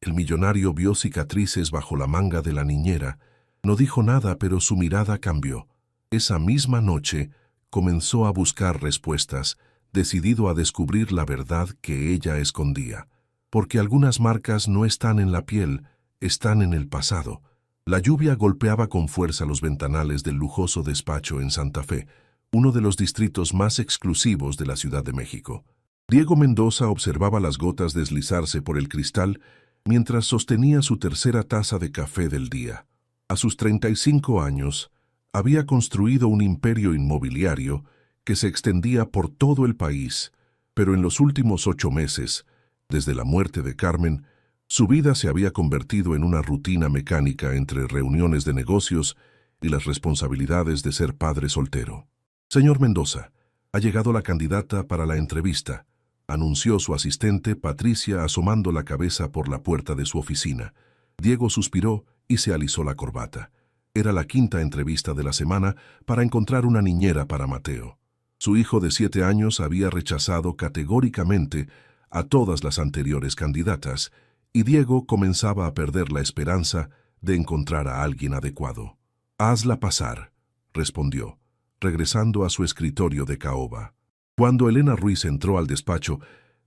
El millonario vio cicatrices bajo la manga de la niñera. No dijo nada, pero su mirada cambió. Esa misma noche comenzó a buscar respuestas, decidido a descubrir la verdad que ella escondía. Porque algunas marcas no están en la piel, están en el pasado. La lluvia golpeaba con fuerza los ventanales del lujoso despacho en Santa Fe, uno de los distritos más exclusivos de la Ciudad de México. Diego Mendoza observaba las gotas deslizarse por el cristal mientras sostenía su tercera taza de café del día. A sus 35 años, había construido un imperio inmobiliario que se extendía por todo el país, pero en los últimos 8 meses, desde la muerte de Carmen, su vida se había convertido en una rutina mecánica entre reuniones de negocios y las responsabilidades de ser padre soltero. «Señor Mendoza, ha llegado la candidata para la entrevista», anunció su asistente Patricia asomando la cabeza por la puerta de su oficina. Diego suspiró y se alisó la corbata. Era la 5ª entrevista de la semana para encontrar una niñera para Mateo. Su hijo de 7 años había rechazado categóricamente a todas las anteriores candidatas, y Diego comenzaba a perder la esperanza de encontrar a alguien adecuado. «Hazla pasar», respondió, regresando a su escritorio de caoba. Cuando Elena Ruiz entró al despacho,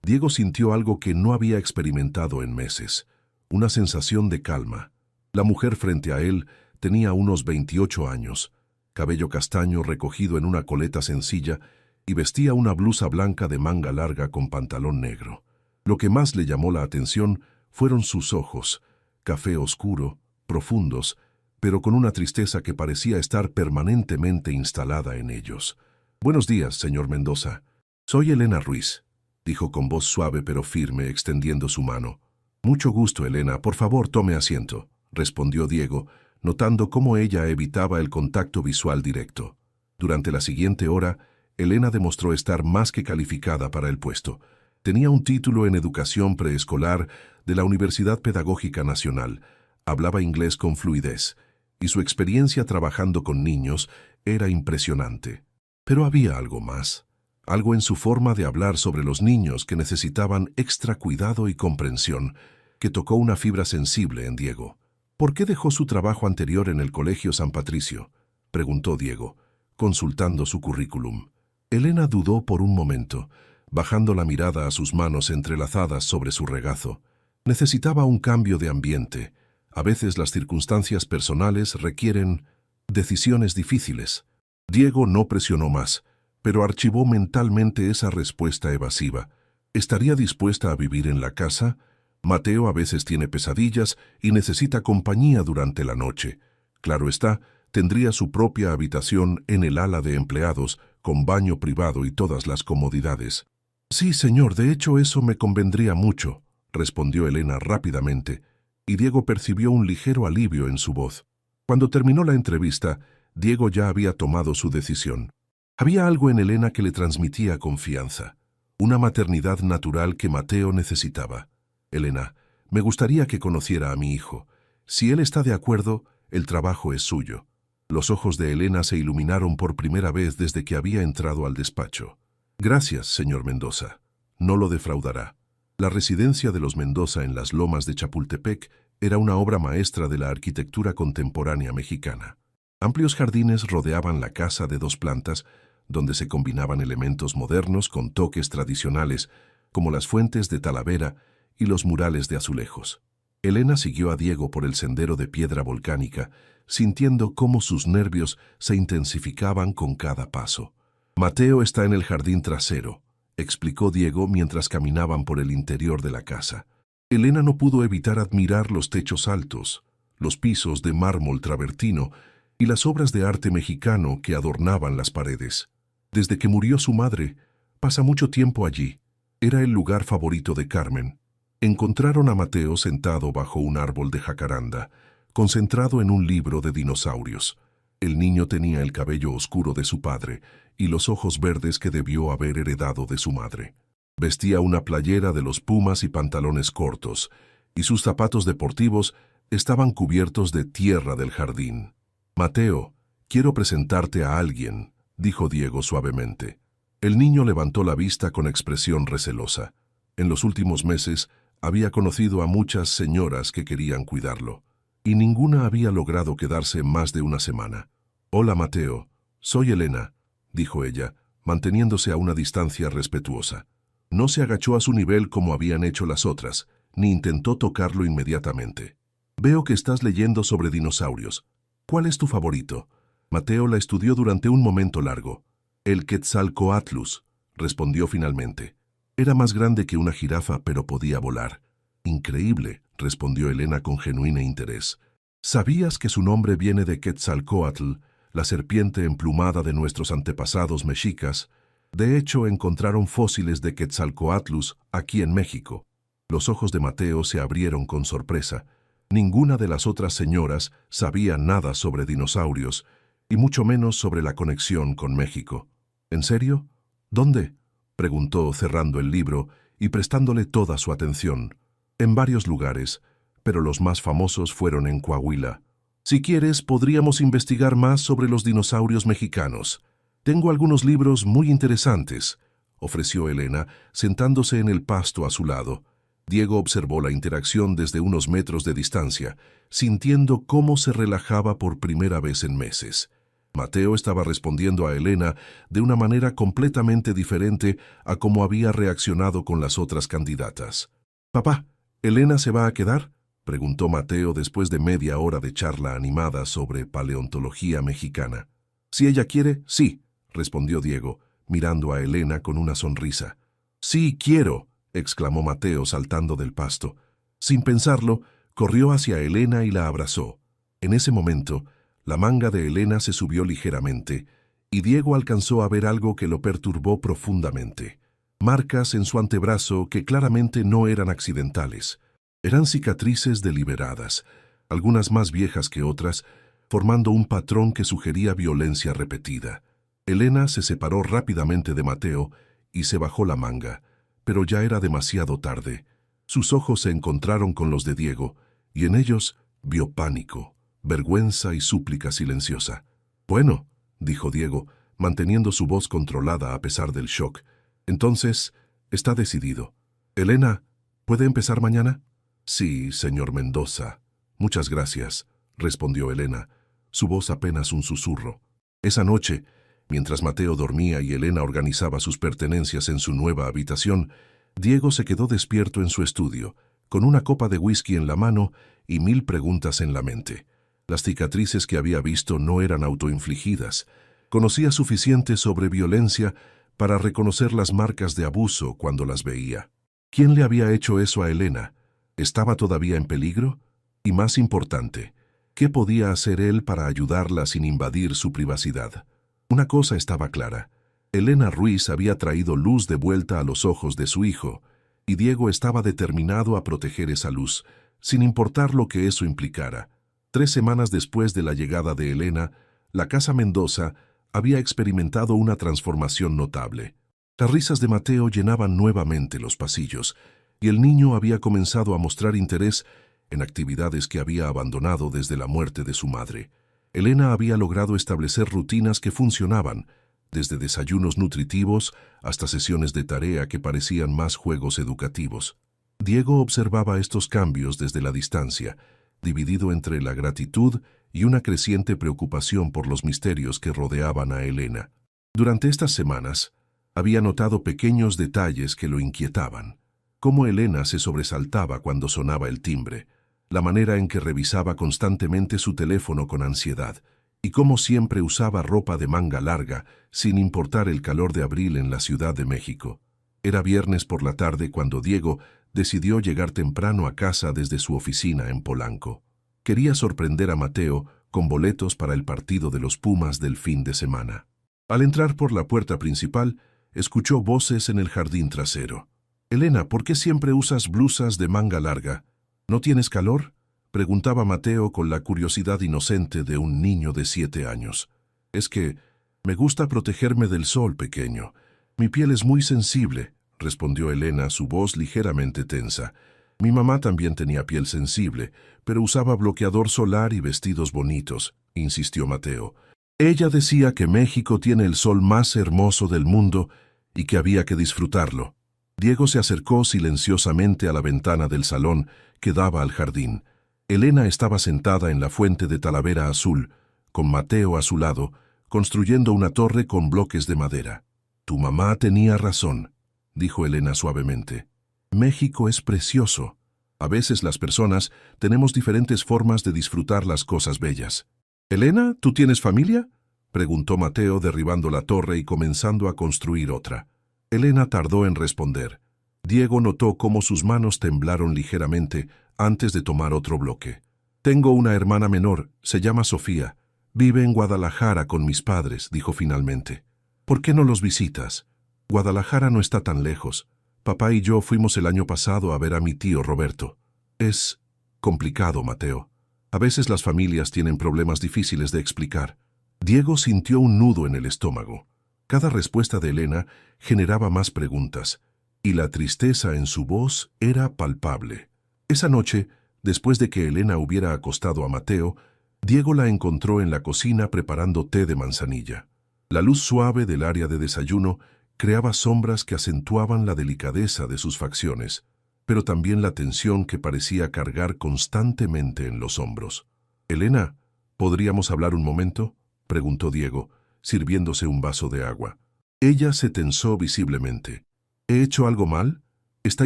Diego sintió algo que no había experimentado en meses, una sensación de calma. La mujer frente a él tenía unos 28 años, cabello castaño recogido en una coleta sencilla y vestía una blusa blanca de manga larga con pantalón negro. Lo que más le llamó la atención fueron sus ojos, café oscuro, profundos, pero con una tristeza que parecía estar permanentemente instalada en ellos. «Buenos días, señor Mendoza. Soy Elena Ruiz», dijo con voz suave pero firme, extendiendo su mano. «Mucho gusto, Elena. Por favor, tome asiento», respondió Diego, notando cómo ella evitaba el contacto visual directo. Durante la siguiente hora, Elena demostró estar más que calificada para el puesto. Tenía un título en educación preescolar de la Universidad Pedagógica Nacional, hablaba inglés con fluidez, y su experiencia trabajando con niños era impresionante. Pero había algo más, algo en su forma de hablar sobre los niños que necesitaban extra cuidado y comprensión, que tocó una fibra sensible en Diego. «¿Por qué dejó su trabajo anterior en el Colegio San Patricio?», preguntó Diego, consultando su currículum. Elena dudó por un momento, bajando la mirada a sus manos entrelazadas sobre su regazo. Necesitaba un cambio de ambiente. A veces las circunstancias personales requieren decisiones difíciles. Diego no presionó más, pero archivó mentalmente esa respuesta evasiva. ¿Estaría dispuesta a vivir en la casa? Mateo a veces tiene pesadillas y necesita compañía durante la noche. Claro está, tendría su propia habitación en el ala de empleados, con baño privado y todas las comodidades. «Sí, señor, de hecho eso me convendría mucho», respondió Elena rápidamente, y Diego percibió un ligero alivio en su voz. Cuando terminó la entrevista, Diego ya había tomado su decisión. Había algo en Elena que le transmitía confianza, una maternidad natural que Mateo necesitaba. «Elena, me gustaría que conociera a mi hijo. Si él está de acuerdo, el trabajo es suyo». Los ojos de Elena se iluminaron por primera vez desde que había entrado al despacho. «Gracias, señor Mendoza. No lo defraudará». La residencia de los Mendoza en las lomas de Chapultepec era una obra maestra de la arquitectura contemporánea mexicana. Amplios jardines rodeaban la casa de 2 plantas, donde se combinaban elementos modernos con toques tradicionales, como las fuentes de Talavera y los murales de azulejos. Elena siguió a Diego por el sendero de piedra volcánica, sintiendo cómo sus nervios se intensificaban con cada paso. «Mateo está en el jardín trasero», explicó Diego mientras caminaban por el interior de la casa. Elena no pudo evitar admirar los techos altos, los pisos de mármol travertino y las obras de arte mexicano que adornaban las paredes. Desde que murió su madre, pasa mucho tiempo allí. Era el lugar favorito de Carmen. Encontraron a Mateo sentado bajo un árbol de jacaranda, concentrado en un libro de dinosaurios. El niño tenía el cabello oscuro de su padre y los ojos verdes que debió haber heredado de su madre. Vestía una playera de los Pumas y pantalones cortos, y sus zapatos deportivos estaban cubiertos de tierra del jardín. «Mateo, quiero presentarte a alguien», dijo Diego suavemente. El niño levantó la vista con expresión recelosa. En los últimos meses Había conocido a muchas señoras que querían cuidarlo, y ninguna había logrado quedarse más de una semana. «Hola, Mateo. Soy Elena», dijo ella, manteniéndose a una distancia respetuosa. No se agachó a su nivel como habían hecho las otras, ni intentó tocarlo inmediatamente. «Veo que estás leyendo sobre dinosaurios. ¿Cuál es tu favorito?» Mateo la estudió durante un momento largo. «El Quetzalcoatlus», respondió finalmente. Era más grande que una jirafa, pero podía volar. «Increíble», respondió Elena con genuino interés. «¿Sabías que su nombre viene de Quetzalcóatl, la serpiente emplumada de nuestros antepasados mexicas? De hecho, encontraron fósiles de Quetzalcoatlus aquí en México». Los ojos de Mateo se abrieron con sorpresa. Ninguna de las otras señoras sabía nada sobre dinosaurios, y mucho menos sobre la conexión con México. «¿En serio? ¿Dónde?», preguntó cerrando el libro y prestándole toda su atención. «En varios lugares, pero los más famosos fueron en Coahuila. Si quieres, podríamos investigar más sobre los dinosaurios mexicanos. Tengo algunos libros muy interesantes», ofreció Elena, sentándose en el pasto a su lado. Diego observó la interacción desde unos metros de distancia, sintiendo cómo se relajaba por primera vez en meses. Mateo estaba respondiendo a Elena de una manera completamente diferente a cómo había reaccionado con las otras candidatas. «Papá, ¿Elena se va a quedar?», preguntó Mateo después de media hora de charla animada sobre paleontología mexicana. «Si ella quiere, sí», respondió Diego, mirando a Elena con una sonrisa. «Sí, quiero», exclamó Mateo saltando del pasto. Sin pensarlo, corrió hacia Elena y la abrazó. En ese momento, la manga de Elena se subió ligeramente, y Diego alcanzó a ver algo que lo perturbó profundamente. Marcas en su antebrazo que claramente no eran accidentales. Eran cicatrices deliberadas, algunas más viejas que otras, formando un patrón que sugería violencia repetida. Elena se separó rápidamente de Mateo y se bajó la manga, pero ya era demasiado tarde. Sus ojos se encontraron con los de Diego, y en ellos vio pánico, vergüenza y súplica silenciosa. «Bueno», dijo Diego, manteniendo su voz controlada a pesar del shock. «Entonces, está decidido. Elena, ¿puede empezar mañana?» «Sí, señor Mendoza. Muchas gracias», respondió Elena, su voz apenas un susurro. Esa noche, mientras Mateo dormía y Elena organizaba sus pertenencias en su nueva habitación, Diego se quedó despierto en su estudio, con una copa de whisky en la mano y 1000 preguntas en la mente. Las cicatrices que había visto no eran autoinfligidas. Conocía suficiente sobre violencia para reconocer las marcas de abuso cuando las veía. ¿Quién le había hecho eso a Elena? ¿Estaba todavía en peligro? Y más importante, ¿qué podía hacer él para ayudarla sin invadir su privacidad? Una cosa estaba clara. Elena Ruiz había traído luz de vuelta a los ojos de su hijo, y Diego estaba determinado a proteger esa luz, sin importar lo que eso implicara. 3 semanas después de la llegada de Elena, la Casa Mendoza había experimentado una transformación notable. Las risas de Mateo llenaban nuevamente los pasillos, y el niño había comenzado a mostrar interés en actividades que había abandonado desde la muerte de su madre. Elena había logrado establecer rutinas que funcionaban, desde desayunos nutritivos hasta sesiones de tarea que parecían más juegos educativos. Diego observaba estos cambios desde la distancia, dividido entre la gratitud y una creciente preocupación por los misterios que rodeaban a Elena. Durante estas semanas, había notado pequeños detalles que lo inquietaban. Cómo Elena se sobresaltaba cuando sonaba el timbre, la manera en que revisaba constantemente su teléfono con ansiedad, y cómo siempre usaba ropa de manga larga, sin importar el calor de abril en la Ciudad de México. Era viernes por la tarde cuando Diego decidió llegar temprano a casa desde su oficina en Polanco. Quería sorprender a Mateo con boletos para el partido de los Pumas del fin de semana. Al entrar por la puerta principal, escuchó voces en el jardín trasero. «Elena, ¿por qué siempre usas blusas de manga larga? ¿No tienes calor?», preguntaba Mateo con la curiosidad inocente de un niño de 7 años. «Es que me gusta protegerme del sol, pequeño. Mi piel es muy sensible», respondió Elena, su voz ligeramente tensa. «Mi mamá también tenía piel sensible, pero usaba bloqueador solar y vestidos bonitos», insistió Mateo. «Ella decía que México tiene el sol más hermoso del mundo y que había que disfrutarlo». Diego se acercó silenciosamente a la ventana del salón que daba al jardín. Elena estaba sentada en la fuente de Talavera Azul, con Mateo a su lado, construyendo una torre con bloques de madera. «Tu mamá tenía razón», dijo Elena suavemente. «México es precioso. A veces las personas tenemos diferentes formas de disfrutar las cosas bellas». «Elena, ¿tú tienes familia?», preguntó Mateo derribando la torre y comenzando a construir otra. Elena tardó en responder. Diego notó cómo sus manos temblaron ligeramente antes de tomar otro bloque. «Tengo una hermana menor, se llama Sofía. Vive en Guadalajara con mis padres», dijo finalmente. «¿Por qué no los visitas? Guadalajara no está tan lejos. Papá y yo fuimos el año pasado a ver a mi tío Roberto. Es complicado, Mateo. A veces las familias tienen problemas difíciles de explicar». Diego sintió un nudo en el estómago. Cada respuesta de Elena generaba más preguntas, y la tristeza en su voz era palpable. Esa noche, después de que Elena hubiera acostado a Mateo, Diego la encontró en la cocina preparando té de manzanilla. La luz suave del área de desayuno creaba sombras que acentuaban la delicadeza de sus facciones, pero también la tensión que parecía cargar constantemente en los hombros. «Elena, ¿podríamos hablar un momento?», preguntó Diego, sirviéndose un vaso de agua. Ella se tensó visiblemente. «¿He hecho algo mal? ¿Está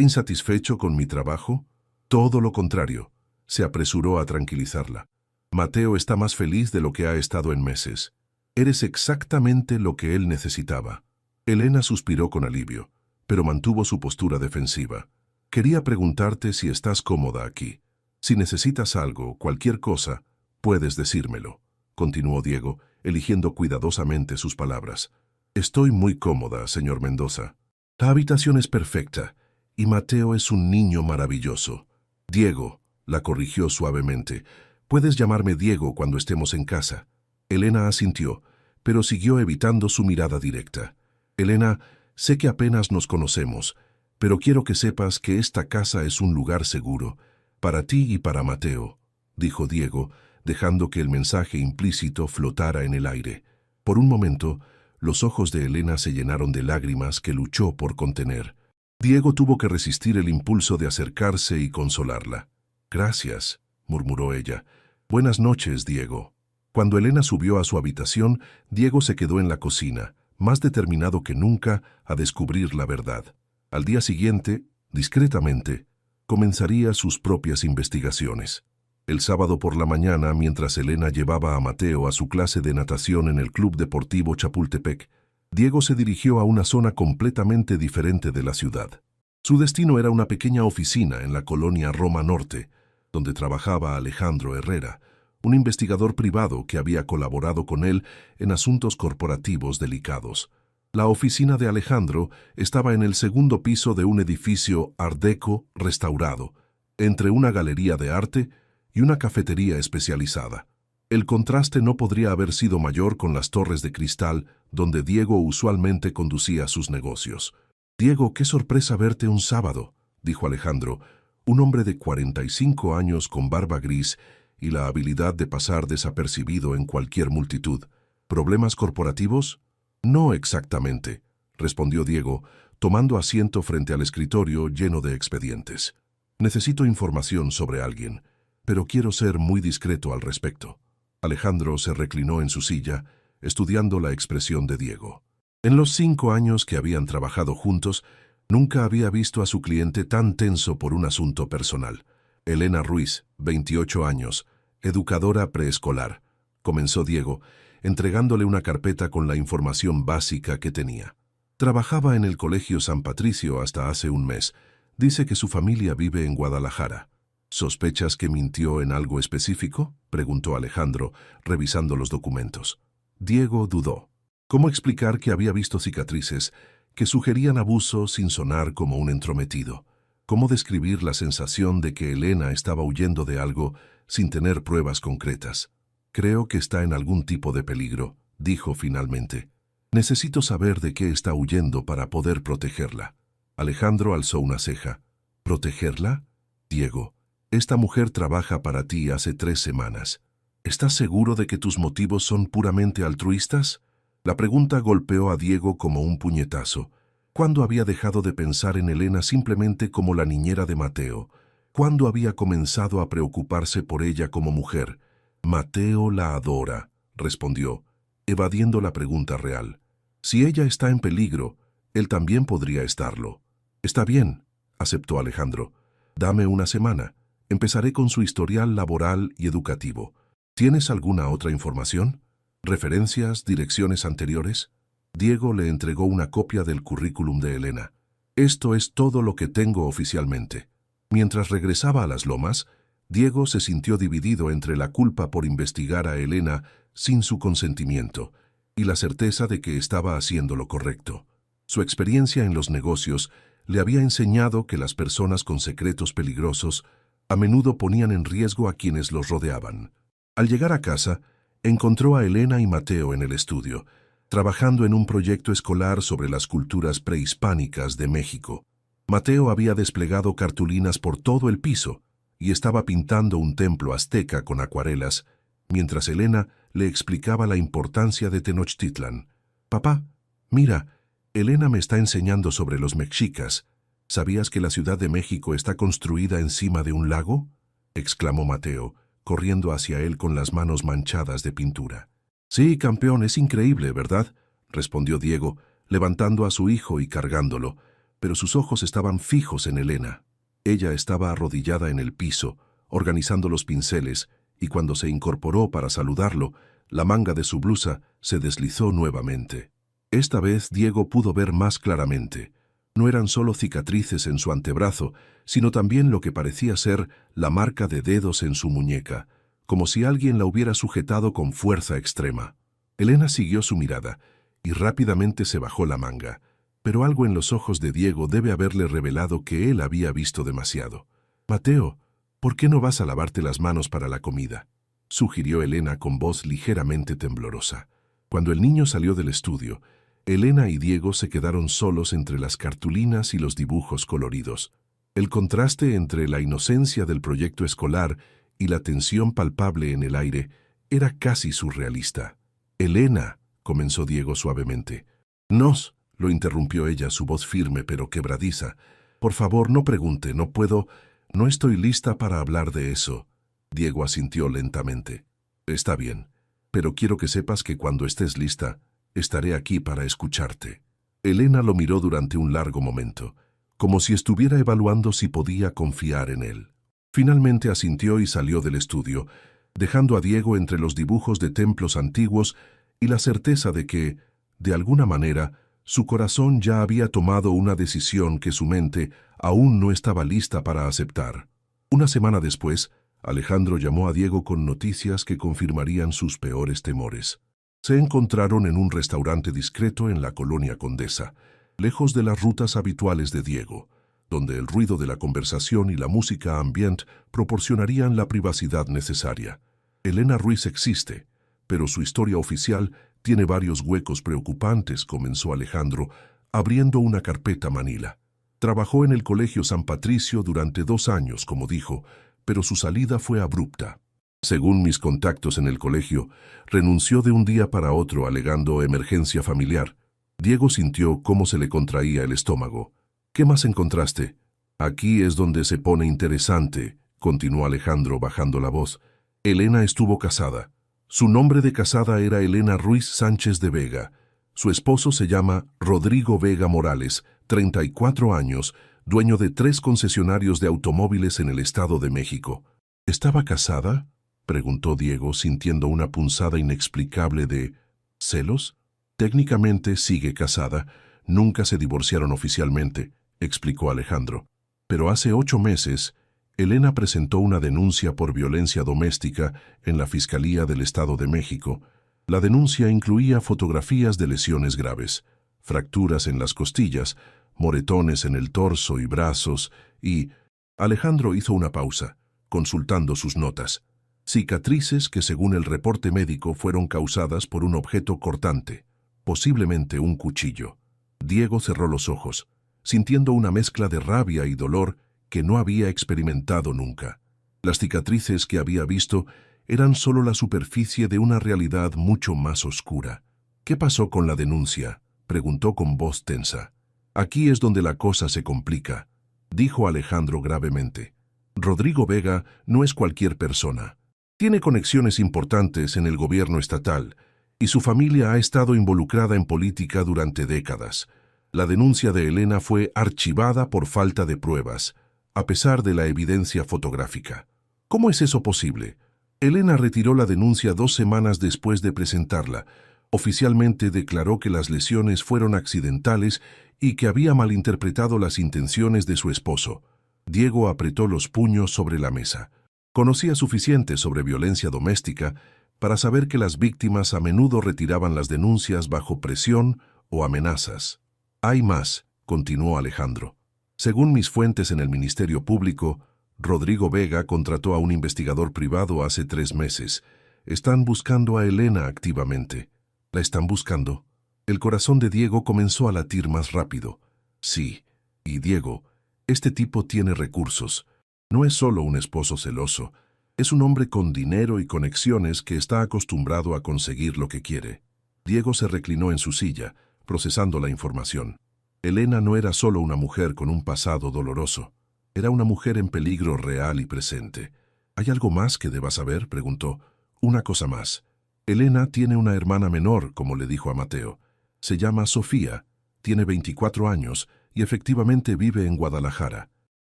insatisfecho con mi trabajo?». «Todo lo contrario», se apresuró a tranquilizarla. «Mateo está más feliz de lo que ha estado en meses. Eres exactamente lo que él necesitaba». Elena suspiró con alivio, pero mantuvo su postura defensiva. «Quería preguntarte si estás cómoda aquí. Si necesitas algo, cualquier cosa, puedes decírmelo», continuó Diego, eligiendo cuidadosamente sus palabras. «Estoy muy cómoda, señor Mendoza. La habitación es perfecta, y Mateo es un niño maravilloso». «Diego», la corrigió suavemente. «Puedes llamarme Diego cuando estemos en casa». Elena asintió, pero siguió evitando su mirada directa. «Elena, sé que apenas nos conocemos, pero quiero que sepas que esta casa es un lugar seguro, para ti y para Mateo», dijo Diego, dejando que el mensaje implícito flotara en el aire. Por un momento, los ojos de Elena se llenaron de lágrimas que luchó por contener. Diego tuvo que resistir el impulso de acercarse y consolarla. «Gracias», murmuró ella. «Buenas noches, Diego». Cuando Elena subió a su habitación, Diego se quedó en la cocina, más determinado que nunca a descubrir la verdad. Al día siguiente, discretamente, comenzaría sus propias investigaciones. El sábado por la mañana, mientras Elena llevaba a Mateo a su clase de natación en el Club Deportivo Chapultepec, Diego se dirigió a una zona completamente diferente de la ciudad. Su destino era una pequeña oficina en la colonia Roma Norte, donde trabajaba Alejandro Herrera, un investigador privado que había colaborado con él en asuntos corporativos delicados. La oficina de Alejandro estaba en el segundo piso de un edificio Art Deco restaurado, entre una galería de arte y una cafetería especializada. El contraste no podría haber sido mayor con las torres de cristal donde Diego usualmente conducía sus negocios. «Diego, qué sorpresa verte un sábado», dijo Alejandro, un hombre de 45 años con barba gris y la habilidad de pasar desapercibido en cualquier multitud. «¿Problemas corporativos?». «No exactamente», respondió Diego, tomando asiento frente al escritorio lleno de expedientes. «Necesito información sobre alguien, pero quiero ser muy discreto al respecto». Alejandro se reclinó en su silla, estudiando la expresión de Diego. En los 5 años que habían trabajado juntos, nunca había visto a su cliente tan tenso por un asunto personal. «Elena Ruiz, 28 años, educadora preescolar», comenzó Diego, entregándole una carpeta con la información básica que tenía. «Trabajaba en el Colegio San Patricio hasta hace un mes. Dice que su familia vive en Guadalajara». «¿Sospechas que mintió en algo específico?», preguntó Alejandro, revisando los documentos. Diego dudó. ¿Cómo explicar que había visto cicatrices que sugerían abuso sin sonar como un entrometido? ¿Cómo describir la sensación de que Elena estaba huyendo de algo sin tener pruebas concretas? «Creo que está en algún tipo de peligro», dijo finalmente. «Necesito saber de qué está huyendo para poder protegerla». Alejandro alzó una ceja. «¿Protegerla?». «Diego, esta mujer trabaja para ti hace 3 semanas. ¿Estás seguro de que tus motivos son puramente altruistas?». La pregunta golpeó a Diego como un puñetazo. ¿Cuándo había dejado de pensar en Elena simplemente como la niñera de Mateo? ¿Cuándo había comenzado a preocuparse por ella como mujer? Mateo la adora, respondió, evadiendo la pregunta real. Si ella está en peligro, él también podría estarlo. Está bien, aceptó Alejandro. Dame una semana. Empezaré con su historial laboral y educativo. ¿Tienes alguna otra información? ¿Referencias, direcciones anteriores? Diego le entregó una copia del currículum de Elena. Esto es todo lo que tengo oficialmente. Mientras regresaba a las lomas, Diego se sintió dividido entre la culpa por investigar a Elena sin su consentimiento y la certeza de que estaba haciendo lo correcto. Su experiencia en los negocios le había enseñado que las personas con secretos peligrosos a menudo ponían en riesgo a quienes los rodeaban. Al llegar a casa, encontró a Elena y Mateo en el estudio, trabajando en un proyecto escolar sobre las culturas prehispánicas de México. Mateo había desplegado cartulinas por todo el piso y estaba pintando un templo azteca con acuarelas, mientras Elena le explicaba la importancia de Tenochtitlan. «Papá, mira, Elena me está enseñando sobre los mexicas. ¿Sabías que la Ciudad de México está construida encima de un lago?», exclamó Mateo, corriendo hacia él con las manos manchadas de pintura. «Sí, campeón, es increíble, ¿verdad?», respondió Diego, levantando a su hijo y cargándolo, pero sus ojos estaban fijos en Elena. Ella estaba arrodillada en el piso, organizando los pinceles, y cuando se incorporó para saludarlo, la manga de su blusa se deslizó nuevamente. Esta vez Diego pudo ver más claramente. No eran solo cicatrices en su antebrazo, sino también lo que parecía ser la marca de dedos en su muñeca, como si alguien la hubiera sujetado con fuerza extrema. Elena siguió su mirada y rápidamente se bajó la manga, pero algo en los ojos de Diego debe haberle revelado que él había visto demasiado. «Mateo, ¿por qué no vas a lavarte las manos para la comida?», sugirió Elena con voz ligeramente temblorosa. Cuando el niño salió del estudio, Elena y Diego se quedaron solos entre las cartulinas y los dibujos coloridos. El contraste entre la inocencia del proyecto escolar y la tensión palpable en el aire era casi surrealista. «Elena», comenzó Diego suavemente. «Nos», lo interrumpió ella, su voz firme pero quebradiza. «Por favor, no pregunte, no puedo, no estoy lista para hablar de eso». Diego asintió lentamente. «Está bien, pero quiero que sepas que cuando estés lista, estaré aquí para escucharte». Elena lo miró durante un largo momento, como si estuviera evaluando si podía confiar en él. Finalmente asintió y salió del estudio, dejando a Diego entre los dibujos de templos antiguos y la certeza de que, de alguna manera, su corazón ya había tomado una decisión que su mente aún no estaba lista para aceptar. Una semana después, Alejandro llamó a Diego con noticias que confirmarían sus peores temores. Se encontraron en un restaurante discreto en la colonia Condesa, lejos de las rutas habituales de Diego, donde el ruido de la conversación y la música ambient proporcionarían la privacidad necesaria. Elena Ruiz existe, pero su historia oficial tiene varios huecos preocupantes, comenzó Alejandro, abriendo una carpeta manila. Trabajó en el Colegio San Patricio durante 2 años, como dijo, pero su salida fue abrupta. Según mis contactos en el colegio, renunció de un día para otro alegando emergencia familiar. Diego sintió cómo se le contraía el estómago. «¿Qué más encontraste?». «Aquí es donde se pone interesante», continuó Alejandro bajando la voz. «Elena estuvo casada. Su nombre de casada era Elena Ruiz Sánchez de Vega. Su esposo se llama Rodrigo Vega Morales, 34 años, dueño de 3 concesionarios de automóviles en el Estado de México». «¿Estaba casada?», preguntó Diego, sintiendo una punzada inexplicable de ¿celos? «Técnicamente sigue casada. Nunca se divorciaron oficialmente», explicó Alejandro. «Pero hace 8 meses, Elena presentó una denuncia por violencia doméstica en la Fiscalía del Estado de México. La denuncia incluía fotografías de lesiones graves, fracturas en las costillas, moretones en el torso y brazos y...». Alejandro hizo una pausa, consultando sus notas. Cicatrices que, según el reporte médico, fueron causadas por un objeto cortante, posiblemente un cuchillo. Diego cerró los ojos, sintiendo una mezcla de rabia y dolor que no había experimentado nunca. Las cicatrices que había visto eran solo la superficie de una realidad mucho más oscura. «¿Qué pasó con la denuncia?», preguntó con voz tensa. Aquí es donde la cosa se complica, dijo Alejandro gravemente. Rodrigo Vega no es cualquier persona. Tiene conexiones importantes en el gobierno estatal y su familia ha estado involucrada en política durante décadas. La denuncia de Elena fue archivada por falta de pruebas, a pesar de la evidencia fotográfica. ¿Cómo es eso posible? Elena retiró la denuncia 2 semanas después de presentarla. Oficialmente declaró que las lesiones fueron accidentales y que había malinterpretado las intenciones de su esposo. Diego apretó los puños sobre la mesa. Conocía suficiente sobre violencia doméstica para saber que las víctimas a menudo retiraban las denuncias bajo presión o amenazas. Hay más, continuó Alejandro. Según mis fuentes en el Ministerio Público, Rodrigo Vega contrató a un investigador privado hace 3 meses. Están buscando a Elena activamente. ¿La están buscando? El corazón de Diego comenzó a latir más rápido. Sí, y Diego, este tipo tiene recursos. No es solo un esposo celoso, es un hombre con dinero y conexiones que está acostumbrado a conseguir lo que quiere. Diego se reclinó en su silla, procesando la información. Elena no era solo una mujer con un pasado doloroso. Era una mujer en peligro real y presente. ¿Hay algo más que deba saber?, preguntó. Una cosa más. Elena tiene una hermana menor, como le dijo a Mateo. Se llama Sofía, tiene 24 años y efectivamente vive en Guadalajara.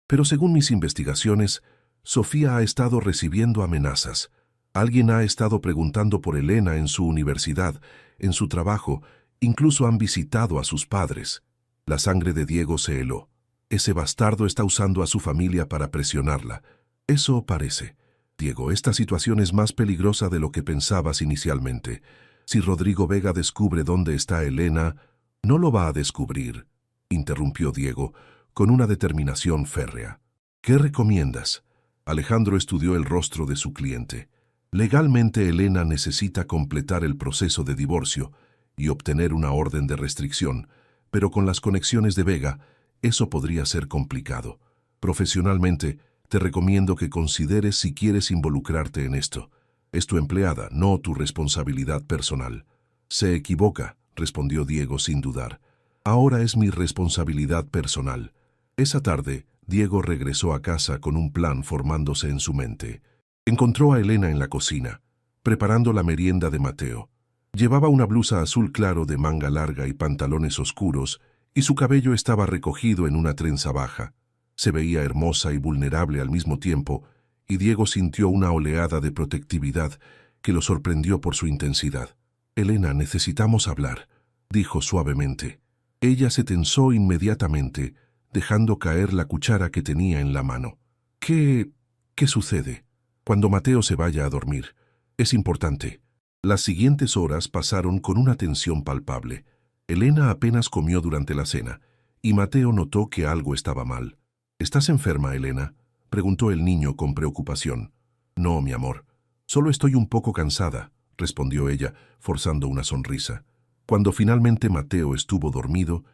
Pero según mis investigaciones, Sofía ha estado recibiendo amenazas. Alguien ha estado preguntando por Elena en su universidad, en su trabajo, incluso han visitado a sus padres. La sangre de Diego se heló. Ese bastardo está usando a su familia para presionarla. Eso parece. Diego, esta situación es más peligrosa de lo que pensabas inicialmente. Si Rodrigo Vega descubre dónde está Elena, no lo va a descubrir, interrumpió Diego, con una determinación férrea. ¿Qué recomiendas? Alejandro estudió el rostro de su cliente. Legalmente, Elena necesita completar el proceso de divorcio y obtener una orden de restricción, pero con las conexiones de Vega, eso podría ser complicado. Profesionalmente, te recomiendo que consideres si quieres involucrarte en esto. Es tu empleada, no tu responsabilidad personal. Se equivoca, respondió Diego sin dudar. Ahora es mi responsabilidad personal. Esa tarde, Diego regresó a casa con un plan formándose en su mente. Encontró a Elena en la cocina, preparando la merienda de Mateo. Llevaba una blusa azul claro de manga larga y pantalones oscuros, y su cabello estaba recogido en una trenza baja. Se veía hermosa y vulnerable al mismo tiempo, y Diego sintió una oleada de protectividad que lo sorprendió por su intensidad. «Elena, necesitamos hablar», dijo suavemente. Ella se tensó inmediatamente, dejando caer la cuchara que tenía en la mano. ¿Qué sucede? Cuando Mateo se vaya a dormir. Es importante. Las siguientes horas pasaron con una tensión palpable. Elena apenas comió durante la cena, y Mateo notó que algo estaba mal. ¿Estás enferma, Elena?, preguntó el niño con preocupación. No, mi amor. Solo estoy un poco cansada, respondió ella, forzando una sonrisa. Cuando finalmente Mateo estuvo dormido,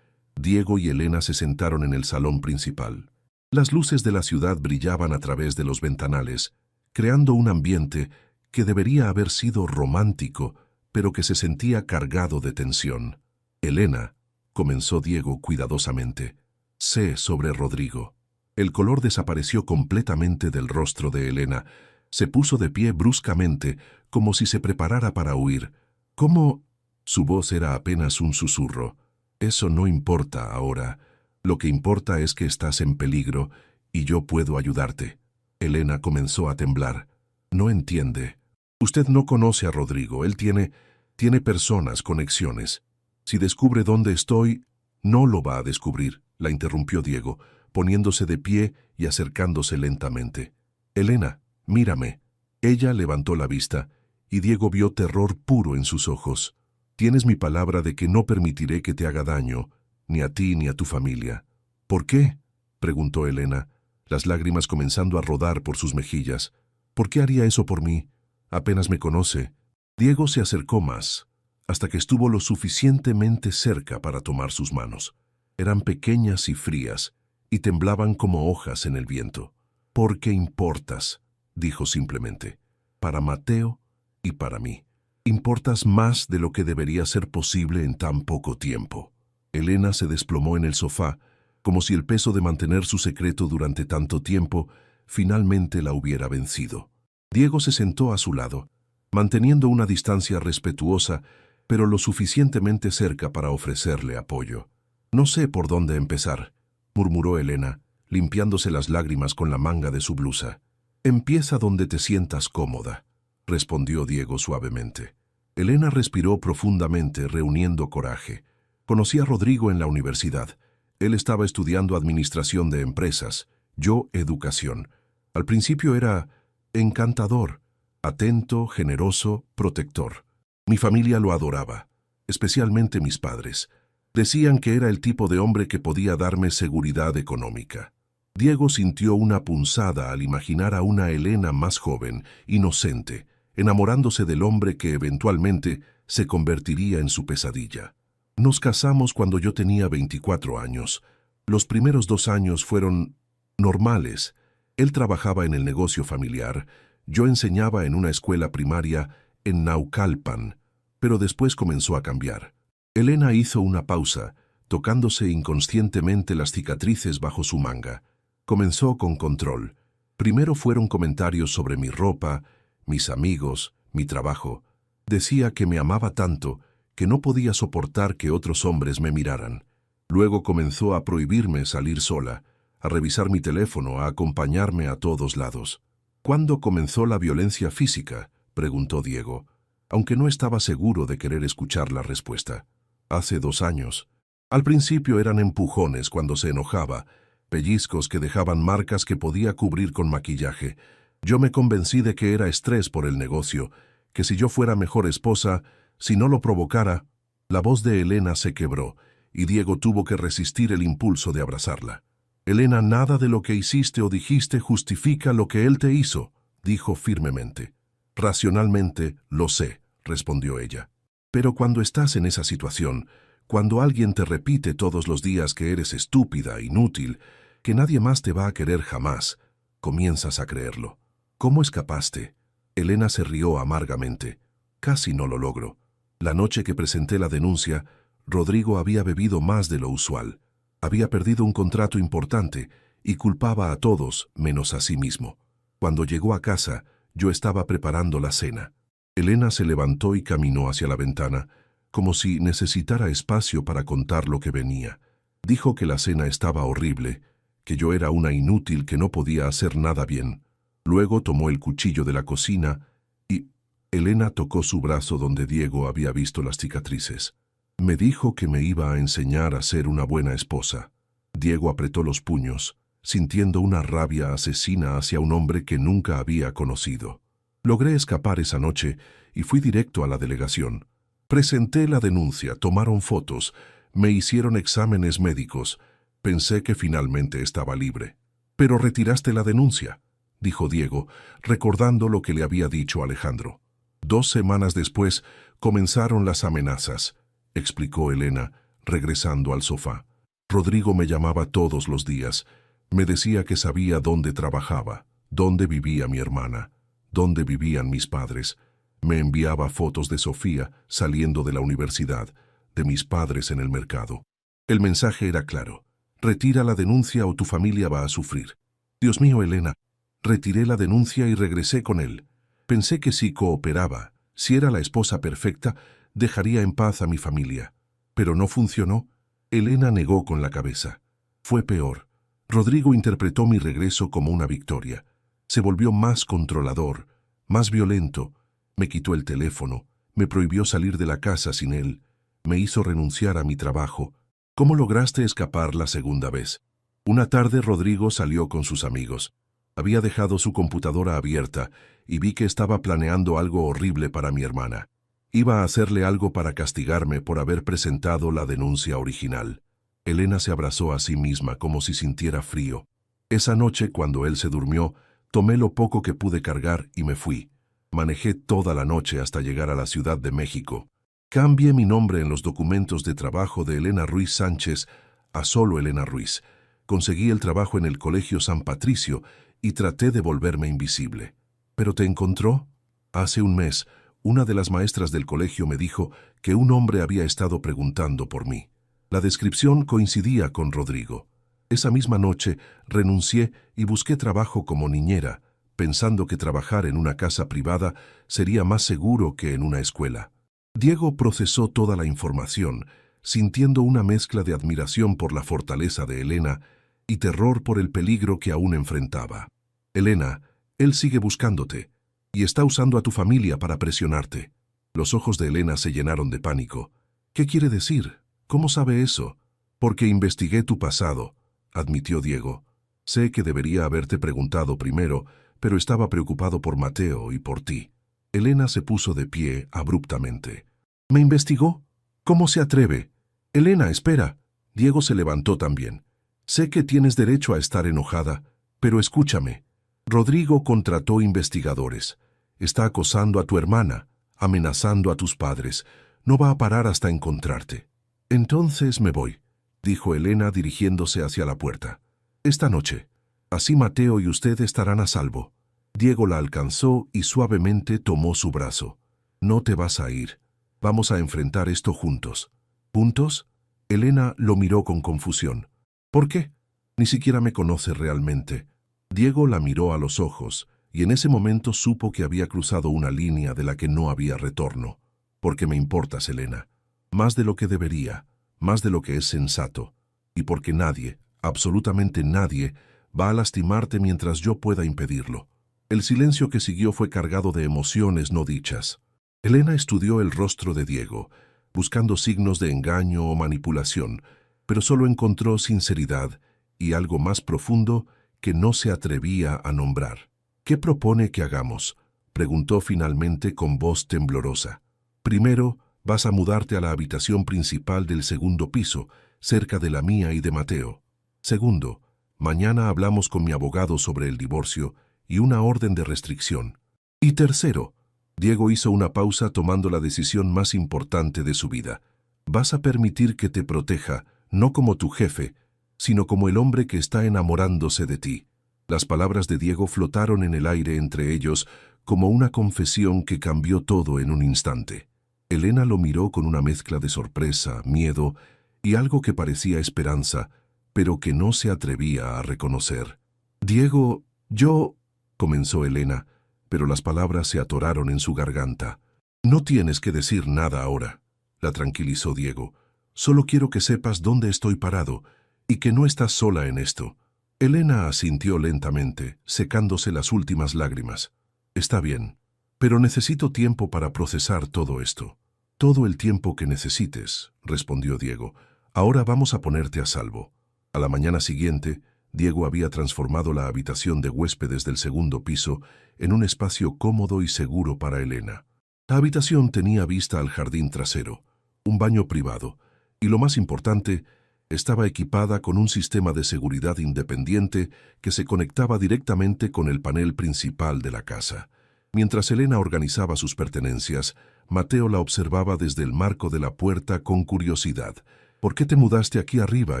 Diego y Elena se sentaron en el salón principal. Las luces de la ciudad brillaban a través de los ventanales, creando un ambiente que debería haber sido romántico, pero que se sentía cargado de tensión. «Elena», comenzó Diego cuidadosamente, «sé sobre Rodrigo». El color desapareció completamente del rostro de Elena. Se puso de pie bruscamente, como si se preparara para huir. «¿Cómo?» Su voz era apenas un susurro. «Eso no importa ahora. Lo que importa es que estás en peligro y yo puedo ayudarte». Elena comenzó a temblar. «No entiende. Usted no conoce a Rodrigo. Él tiene personas, conexiones. Si descubre dónde estoy, no lo va a descubrir», la interrumpió Diego, poniéndose de pie y acercándose lentamente. «Elena, mírame». Ella levantó la vista, y Diego vio terror puro en sus ojos. «Tienes mi palabra de que no permitiré que te haga daño, ni a ti ni a tu familia». «¿Por qué?», preguntó Elena, las lágrimas comenzando a rodar por sus mejillas. «¿Por qué haría eso por mí? Apenas me conoce». Diego se acercó más, hasta que estuvo lo suficientemente cerca para tomar sus manos. Eran pequeñas y frías, y temblaban como hojas en el viento. «¿Por qué importas?», dijo simplemente. «Para Mateo y para mí. Importas más de lo que debería ser posible en tan poco tiempo». Elena se desplomó en el sofá, como si el peso de mantener su secreto durante tanto tiempo finalmente la hubiera vencido. Diego se sentó a su lado, manteniendo una distancia respetuosa, pero lo suficientemente cerca para ofrecerle apoyo. «No sé por dónde empezar», murmuró Elena, limpiándose las lágrimas con la manga de su blusa. «Empieza donde te sientas cómoda», respondió Diego suavemente. Elena respiró profundamente, reuniendo coraje. Conocí a Rodrigo en la universidad. Él estaba estudiando administración de empresas, yo educación. Al principio era encantador, atento, generoso, protector. Mi familia lo adoraba, especialmente mis padres. Decían que era el tipo de hombre que podía darme seguridad económica. Diego sintió una punzada al imaginar a una Elena más joven, inocente, enamorándose del hombre que eventualmente se convertiría en su pesadilla. Nos casamos cuando yo tenía 24 años. Los primeros 2 años fueron normales. Él trabajaba en el negocio familiar, yo enseñaba en una escuela primaria en Naucalpan, pero después comenzó a cambiar. Elena hizo una pausa, tocándose inconscientemente las cicatrices bajo su manga. Comenzó con control. Primero fueron comentarios sobre mi ropa, mis amigos, mi trabajo. Decía que me amaba tanto que no podía soportar que otros hombres me miraran. Luego comenzó a prohibirme salir sola, a revisar mi teléfono, a acompañarme a todos lados. «¿Cuándo comenzó la violencia física?», preguntó Diego, aunque no estaba seguro de querer escuchar la respuesta. «Hace 2 años. Al principio eran empujones cuando se enojaba, pellizcos que dejaban marcas que podía cubrir con maquillaje. Yo me convencí de que era estrés por el negocio, que si yo fuera mejor esposa, si no lo provocara». La voz de Elena se quebró, y Diego tuvo que resistir el impulso de abrazarla. «Elena, nada de lo que hiciste o dijiste justifica lo que él te hizo», dijo firmemente. «Racionalmente, lo sé», respondió ella. «Pero cuando estás en esa situación, cuando alguien te repite todos los días que eres estúpida, inútil, que nadie más te va a querer jamás, comienzas a creerlo. ¿Cómo escapaste?». Elena se rió amargamente. «Casi no lo logro. La noche que presenté la denuncia, Rodrigo había bebido más de lo usual. Había perdido un contrato importante y culpaba a todos menos a sí mismo. Cuando llegó a casa, yo estaba preparando la cena». Elena se levantó y caminó hacia la ventana, como si necesitara espacio para contar lo que venía. Dijo que la cena estaba horrible, que yo era una inútil que no podía hacer nada bien. Luego tomó el cuchillo de la cocina y Elena tocó su brazo donde Diego había visto las cicatrices. «Me dijo que me iba a enseñar a ser una buena esposa». Diego apretó los puños, sintiendo una rabia asesina hacia un hombre que nunca había conocido. «Logré escapar esa noche y fui directo a la delegación. Presenté la denuncia, tomaron fotos, me hicieron exámenes médicos. Pensé que finalmente estaba libre». «Pero retiraste la denuncia», dijo Diego, recordando lo que le había dicho Alejandro. «2 semanas después comenzaron las amenazas», explicó Elena, regresando al sofá. «Rodrigo me llamaba todos los días. Me decía que sabía dónde trabajaba, dónde vivía mi hermana, dónde vivían mis padres. Me enviaba fotos de Sofía saliendo de la universidad, de mis padres en el mercado. El mensaje era claro: retira la denuncia o tu familia va a sufrir». «Dios mío, Elena». Retiré la denuncia y regresé con él. Pensé que si cooperaba, si era la esposa perfecta, dejaría en paz a mi familia. Pero no funcionó. Elena negó con la cabeza. Fue peor. Rodrigo interpretó mi regreso como una victoria. Se volvió más controlador, más violento. Me quitó el teléfono, me prohibió salir de la casa sin él, me hizo renunciar a mi trabajo. «¿Cómo lograste escapar la segunda vez?» Una tarde Rodrigo salió con sus amigos. Había dejado su computadora abierta y vi que estaba planeando algo horrible para mi hermana. Iba a hacerle algo para castigarme por haber presentado la denuncia original. Elena se abrazó a sí misma como si sintiera frío. Esa noche, cuando él se durmió, tomé lo poco que pude cargar y me fui. Manejé toda la noche hasta llegar a la Ciudad de México. Cambié mi nombre en los documentos de trabajo de Elena Ruiz Sánchez a solo Elena Ruiz. Conseguí el trabajo en el Colegio San Patricio y traté de volverme invisible. ¿Pero te encontró? Hace un mes, una de las maestras del colegio me dijo que un hombre había estado preguntando por mí. La descripción coincidía con Rodrigo. Esa misma noche renuncié y busqué trabajo como niñera, pensando que trabajar en una casa privada sería más seguro que en una escuela. Diego procesó toda la información, sintiendo una mezcla de admiración por la fortaleza de Elena y terror por el peligro que aún enfrentaba. Elena, él sigue buscándote y está usando a tu familia para presionarte. Los ojos de Elena se llenaron de pánico. ¿Qué quiere decir? ¿Cómo sabe eso? Porque investigué tu pasado, admitió Diego. Sé que debería haberte preguntado primero, pero estaba preocupado por Mateo y por ti. Elena se puso de pie abruptamente. ¿Me investigó? ¿Cómo se atreve? Elena, espera. Diego se levantó también. Sé que tienes derecho a estar enojada, pero escúchame. Rodrigo contrató investigadores. Está acosando a tu hermana, amenazando a tus padres. No va a parar hasta encontrarte. Entonces me voy, dijo Elena dirigiéndose hacia la puerta. Esta noche. Así Mateo y usted estarán a salvo. Diego la alcanzó y suavemente tomó su brazo. No te vas a ir. Vamos a enfrentar esto juntos. ¿Juntos? Elena lo miró con confusión. ¿Por qué? Ni siquiera me conoce realmente. Diego la miró a los ojos, y en ese momento supo que había cruzado una línea de la que no había retorno. Porque me importas, Elena. Más de lo que debería, más de lo que es sensato. Y porque nadie, absolutamente nadie, va a lastimarte mientras yo pueda impedirlo. El silencio que siguió fue cargado de emociones no dichas. Elena estudió el rostro de Diego, buscando signos de engaño o manipulación, pero solo encontró sinceridad y algo más profundo que no se atrevía a nombrar. ¿Qué propone que hagamos?, preguntó finalmente con voz temblorosa. Primero, vas a mudarte a la habitación principal del segundo piso, cerca de la mía y de Mateo. Segundo, mañana hablamos con mi abogado sobre el divorcio y una orden de restricción. Y tercero, Diego hizo una pausa tomando la decisión más importante de su vida. Vas a permitir que te proteja, no como tu jefe, sino como el hombre que está enamorándose de ti. Las palabras de Diego flotaron en el aire entre ellos como una confesión que cambió todo en un instante. Elena lo miró con una mezcla de sorpresa, miedo y algo que parecía esperanza, pero que no se atrevía a reconocer. Diego, yo... comenzó Elena, pero las palabras se atoraron en su garganta. No tienes que decir nada ahora, la tranquilizó Diego. Solo quiero que sepas dónde estoy parado y que no estás sola en esto. Elena asintió lentamente, secándose las últimas lágrimas. Está bien, pero necesito tiempo para procesar todo esto. Todo el tiempo que necesites, respondió Diego. Ahora vamos a ponerte a salvo. A la mañana siguiente, Diego había transformado la habitación de huéspedes del segundo piso en un espacio cómodo y seguro para Elena. La habitación tenía vista al jardín trasero, un baño privado, y lo más importante, estaba equipada con un sistema de seguridad independiente que se conectaba directamente con el panel principal de la casa. Mientras Elena organizaba sus pertenencias, Mateo la observaba desde el marco de la puerta con curiosidad. «¿Por qué te mudaste aquí arriba,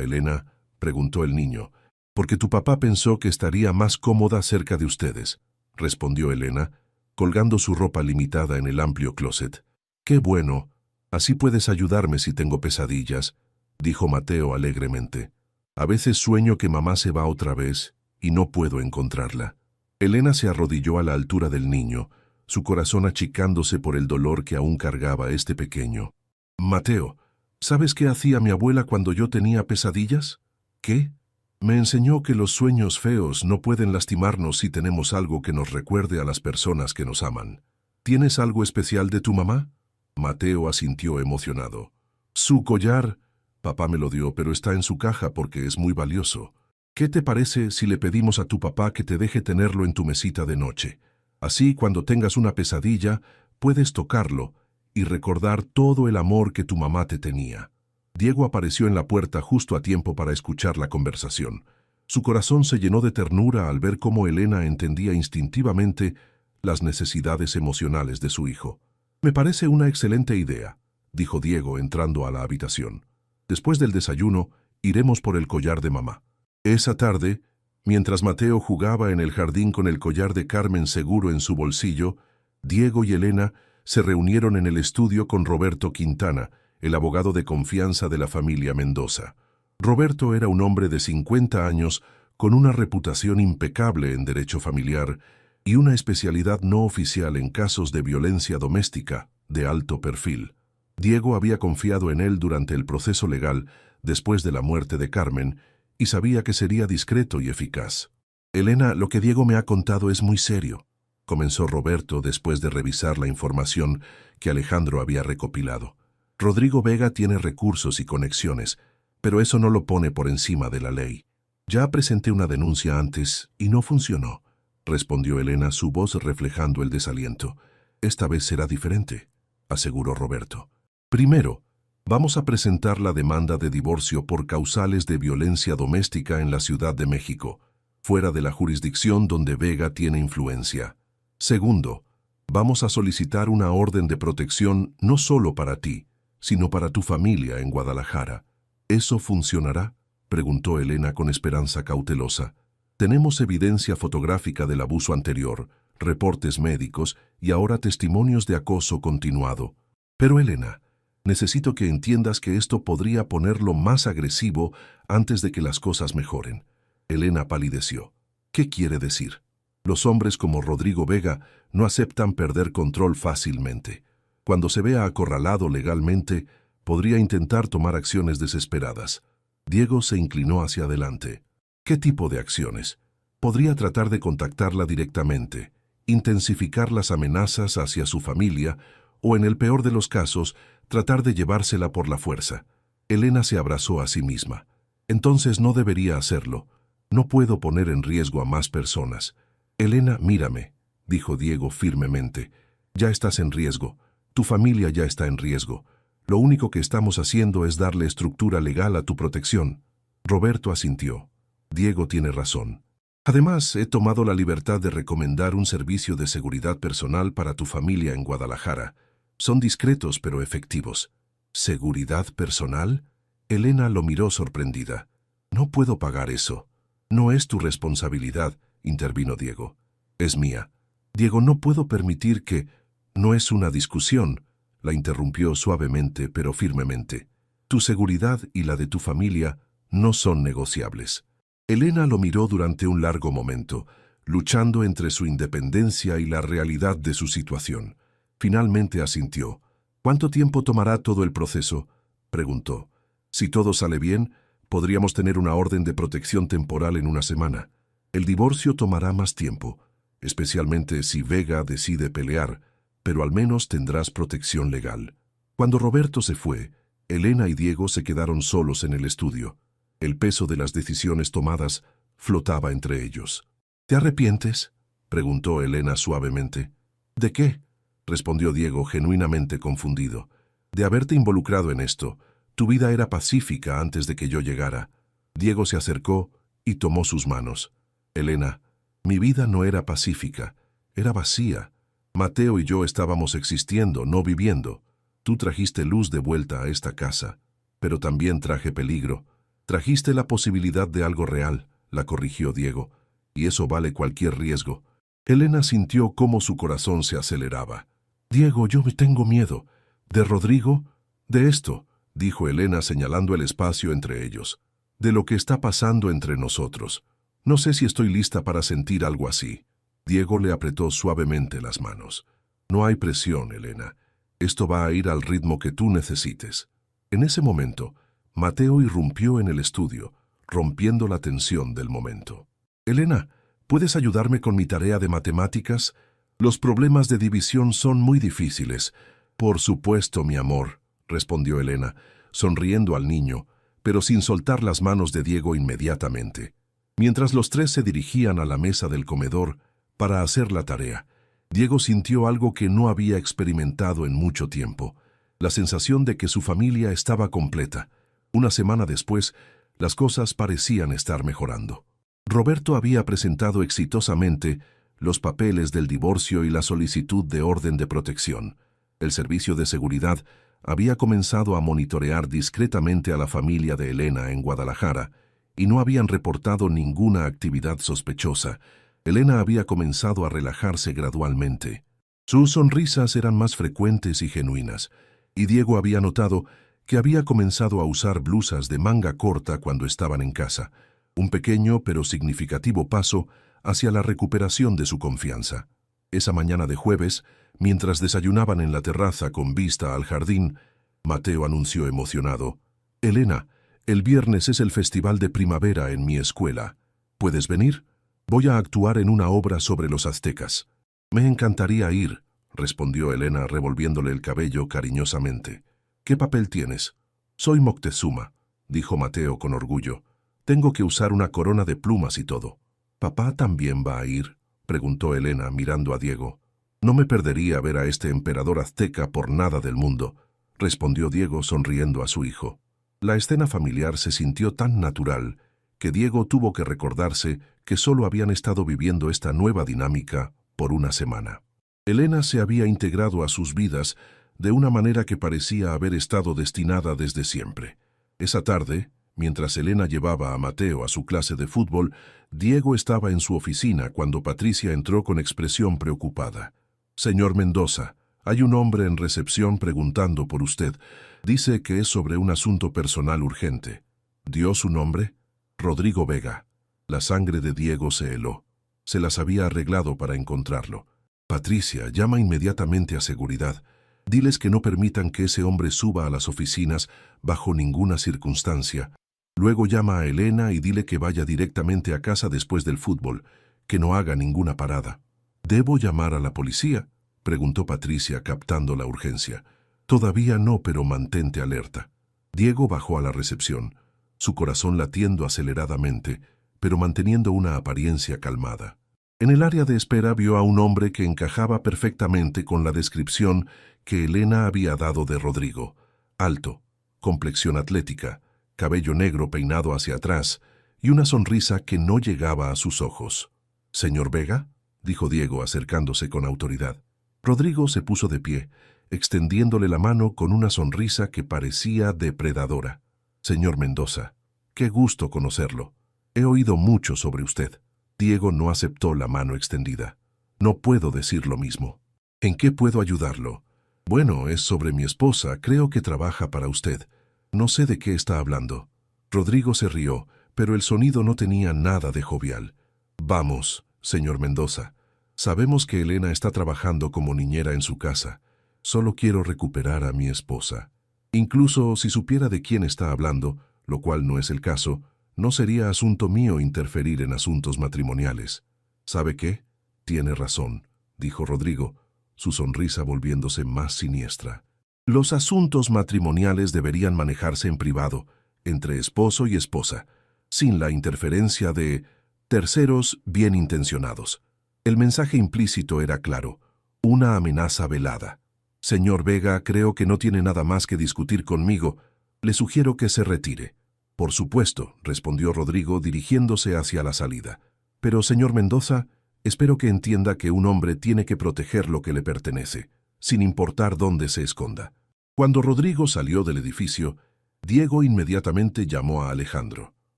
Elena?», preguntó el niño. «Porque tu papá pensó que estaría más cómoda cerca de ustedes», respondió Elena, colgando su ropa limitada en el amplio closet. «Qué bueno. Así puedes ayudarme si tengo pesadillas», dijo Mateo alegremente. «A veces sueño que mamá se va otra vez y no puedo encontrarla». Elena se arrodilló a la altura del niño, su corazón achicándose por el dolor que aún cargaba este pequeño. «Mateo, ¿sabes qué hacía mi abuela cuando yo tenía pesadillas?» «¿Qué?» «Me enseñó que los sueños feos no pueden lastimarnos si tenemos algo que nos recuerde a las personas que nos aman». «¿Tienes algo especial de tu mamá?» Mateo asintió emocionado. «Su collar. Papá me lo dio, pero está en su caja porque es muy valioso. ¿Qué te parece si le pedimos a tu papá que te deje tenerlo en tu mesita de noche? Así, cuando tengas una pesadilla, puedes tocarlo y recordar todo el amor que tu mamá te tenía». Diego apareció en la puerta justo a tiempo para escuchar la conversación. Su corazón se llenó de ternura al ver cómo Elena entendía instintivamente las necesidades emocionales de su hijo. «Me parece una excelente idea», dijo Diego entrando a la habitación. «Después del desayuno, iremos por el collar de mamá». Esa tarde, mientras Mateo jugaba en el jardín con el collar de Carmen seguro en su bolsillo, Diego y Elena se reunieron en el estudio con Roberto Quintana, el abogado de confianza de la familia Mendoza. Roberto era un hombre de 50 años con una reputación impecable en derecho familiar y una especialidad no oficial en casos de violencia doméstica de alto perfil. Diego había confiado en él durante el proceso legal después de la muerte de Carmen y sabía que sería discreto y eficaz. «Elena, lo que Diego me ha contado es muy serio», comenzó Roberto después de revisar la información que Alejandro había recopilado. «Rodrigo Vega tiene recursos y conexiones, pero eso no lo pone por encima de la ley. Ya presenté una denuncia antes y no funcionó», respondió Elena, su voz reflejando el desaliento. «Esta vez será diferente», aseguró Roberto. «Primero, vamos a presentar la demanda de divorcio por causales de violencia doméstica en la Ciudad de México, fuera de la jurisdicción donde Vega tiene influencia. Segundo, vamos a solicitar una orden de protección no solo para ti, sino para tu familia en Guadalajara. ¿Eso funcionará?», preguntó Elena con esperanza cautelosa. «Tenemos evidencia fotográfica del abuso anterior, reportes médicos y ahora testimonios de acoso continuado. Pero Elena, necesito que entiendas que esto podría ponerlo más agresivo antes de que las cosas mejoren». Elena palideció. «¿Qué quiere decir?». «Los hombres como Rodrigo Vega no aceptan perder control fácilmente. Cuando se vea acorralado legalmente, podría intentar tomar acciones desesperadas». Diego se inclinó hacia adelante. «¿Qué tipo de acciones?». «Podría tratar de contactarla directamente, intensificar las amenazas hacia su familia o, en el peor de los casos, tratar de llevársela por la fuerza». Elena se abrazó a sí misma. «Entonces no debería hacerlo. No puedo poner en riesgo a más personas». «Elena, mírame», dijo Diego firmemente. «Ya estás en riesgo. Tu familia ya está en riesgo. Lo único que estamos haciendo es darle estructura legal a tu protección». Roberto asintió. «Diego tiene razón. Además, he tomado la libertad de recomendar un servicio de seguridad personal para tu familia en Guadalajara. Son discretos pero efectivos». «¿Seguridad personal?». Elena lo miró sorprendida. «No puedo pagar eso». «No es tu responsabilidad», intervino Diego. «Es mía». «Diego, no puedo permitir que...». «No es una discusión», la interrumpió suavemente pero firmemente. «Tu seguridad y la de tu familia no son negociables». Elena lo miró durante un largo momento, luchando entre su independencia y la realidad de su situación. Finalmente asintió. «¿Cuánto tiempo tomará todo el proceso?», preguntó. «Si todo sale bien, podríamos tener una orden de protección temporal en una semana. El divorcio tomará más tiempo, especialmente si Vega decide pelear, pero al menos tendrás protección legal». Cuando Roberto se fue, Elena y Diego se quedaron solos en el estudio. El peso de las decisiones tomadas flotaba entre ellos. «¿Te arrepientes?», preguntó Elena suavemente. «¿De qué?», respondió Diego genuinamente confundido. «De haberte involucrado en esto. Tu vida era pacífica antes de que yo llegara». Diego se acercó y tomó sus manos. «Elena, mi vida no era pacífica, era vacía. Mateo y yo estábamos existiendo, no viviendo. Tú trajiste luz de vuelta a esta casa, pero también traje peligro. Trajiste la posibilidad de algo real», la corrigió Diego, «y eso vale cualquier riesgo». Elena sintió cómo su corazón se aceleraba. «Diego, yo tengo miedo. ¿De Rodrigo? De esto», dijo Elena señalando el espacio entre ellos. «De lo que está pasando entre nosotros. No sé si estoy lista para sentir algo así». Diego le apretó suavemente las manos. «No hay presión, Elena. Esto va a ir al ritmo que tú necesites». En ese momento, Mateo irrumpió en el estudio, rompiendo la tensión del momento. «Elena, ¿puedes ayudarme con mi tarea de matemáticas? Los problemas de división son muy difíciles». «Por supuesto, mi amor», respondió Elena, sonriendo al niño, pero sin soltar las manos de Diego inmediatamente. Mientras los tres se dirigían a la mesa del comedor para hacer la tarea, Diego sintió algo que no había experimentado en mucho tiempo, la sensación de que su familia estaba completa. Una semana después, las cosas parecían estar mejorando. Roberto había presentado exitosamente los papeles del divorcio y la solicitud de orden de protección. El servicio de seguridad había comenzado a monitorear discretamente a la familia de Elena en Guadalajara y no habían reportado ninguna actividad sospechosa. Elena había comenzado a relajarse gradualmente. Sus sonrisas eran más frecuentes y genuinas, y Diego había notado que había comenzado a usar blusas de manga corta cuando estaban en casa, un pequeño pero significativo paso hacia la recuperación de su confianza. Esa mañana de jueves, mientras desayunaban en la terraza con vista al jardín, Mateo anunció emocionado: «Elena, el viernes es el festival de primavera en mi escuela. ¿Puedes venir? Voy a actuar en una obra sobre los aztecas». «Me encantaría ir», respondió Elena revolviéndole el cabello cariñosamente. «¿Qué papel tienes?» «Soy Moctezuma», dijo Mateo con orgullo. «Tengo que usar una corona de plumas y todo». «¿Papá también va a ir?», preguntó Elena mirando a Diego. «No me perdería ver a este emperador azteca por nada del mundo», respondió Diego sonriendo a su hijo. La escena familiar se sintió tan natural que Diego tuvo que recordarse que solo habían estado viviendo esta nueva dinámica por una semana. Elena se había integrado a sus vidas de una manera que parecía haber estado destinada desde siempre. Esa tarde, mientras Elena llevaba a Mateo a su clase de fútbol, Diego estaba en su oficina cuando Patricia entró con expresión preocupada. «Señor Mendoza, hay un hombre en recepción preguntando por usted. Dice que es sobre un asunto personal urgente». ¿Dio su nombre? «Rodrigo Vega». La sangre de Diego se heló. Se las había arreglado para encontrarlo. «Patricia, llama inmediatamente a seguridad. Diles que no permitan que ese hombre suba a las oficinas bajo ninguna circunstancia. Luego llama a Elena y dile que vaya directamente a casa después del fútbol, que no haga ninguna parada». «¿Debo llamar a la policía?», preguntó Patricia, captando la urgencia. «Todavía no, pero mantente alerta». Diego bajó a la recepción, su corazón latiendo aceleradamente, pero manteniendo una apariencia calmada. En el área de espera vio a un hombre que encajaba perfectamente con la descripción que Elena había dado de Rodrigo. Alto, complexión atlética, cabello negro peinado hacia atrás y una sonrisa que no llegaba a sus ojos. «¿Señor Vega?», dijo Diego acercándose con autoridad. Rodrigo se puso de pie, extendiéndole la mano con una sonrisa que parecía depredadora. «Señor Mendoza, qué gusto conocerlo. He oído mucho sobre usted». Diego no aceptó la mano extendida. «No puedo decir lo mismo». «¿En qué puedo ayudarlo?». «Bueno, es sobre mi esposa. Creo que trabaja para usted». «No sé de qué está hablando». Rodrigo se rió, pero el sonido no tenía nada de jovial. «Vamos, señor Mendoza. Sabemos que Elena está trabajando como niñera en su casa. Solo quiero recuperar a mi esposa. Incluso si supiera de quién está hablando, lo cual no es el caso, no sería asunto mío interferir en asuntos matrimoniales». «¿Sabe qué? Tiene razón», dijo Rodrigo, su sonrisa volviéndose más siniestra. «Los asuntos matrimoniales deberían manejarse en privado, entre esposo y esposa, sin la interferencia de terceros bien intencionados». El mensaje implícito era claro, una amenaza velada. «Señor Vega, creo que no tiene nada más que discutir conmigo. Le sugiero que se retire». «Por supuesto», respondió Rodrigo dirigiéndose hacia la salida. «Pero, señor Mendoza, espero que entienda que un hombre tiene que proteger lo que le pertenece, sin importar dónde se esconda». Cuando Rodrigo salió del edificio, Diego inmediatamente llamó a Alejandro.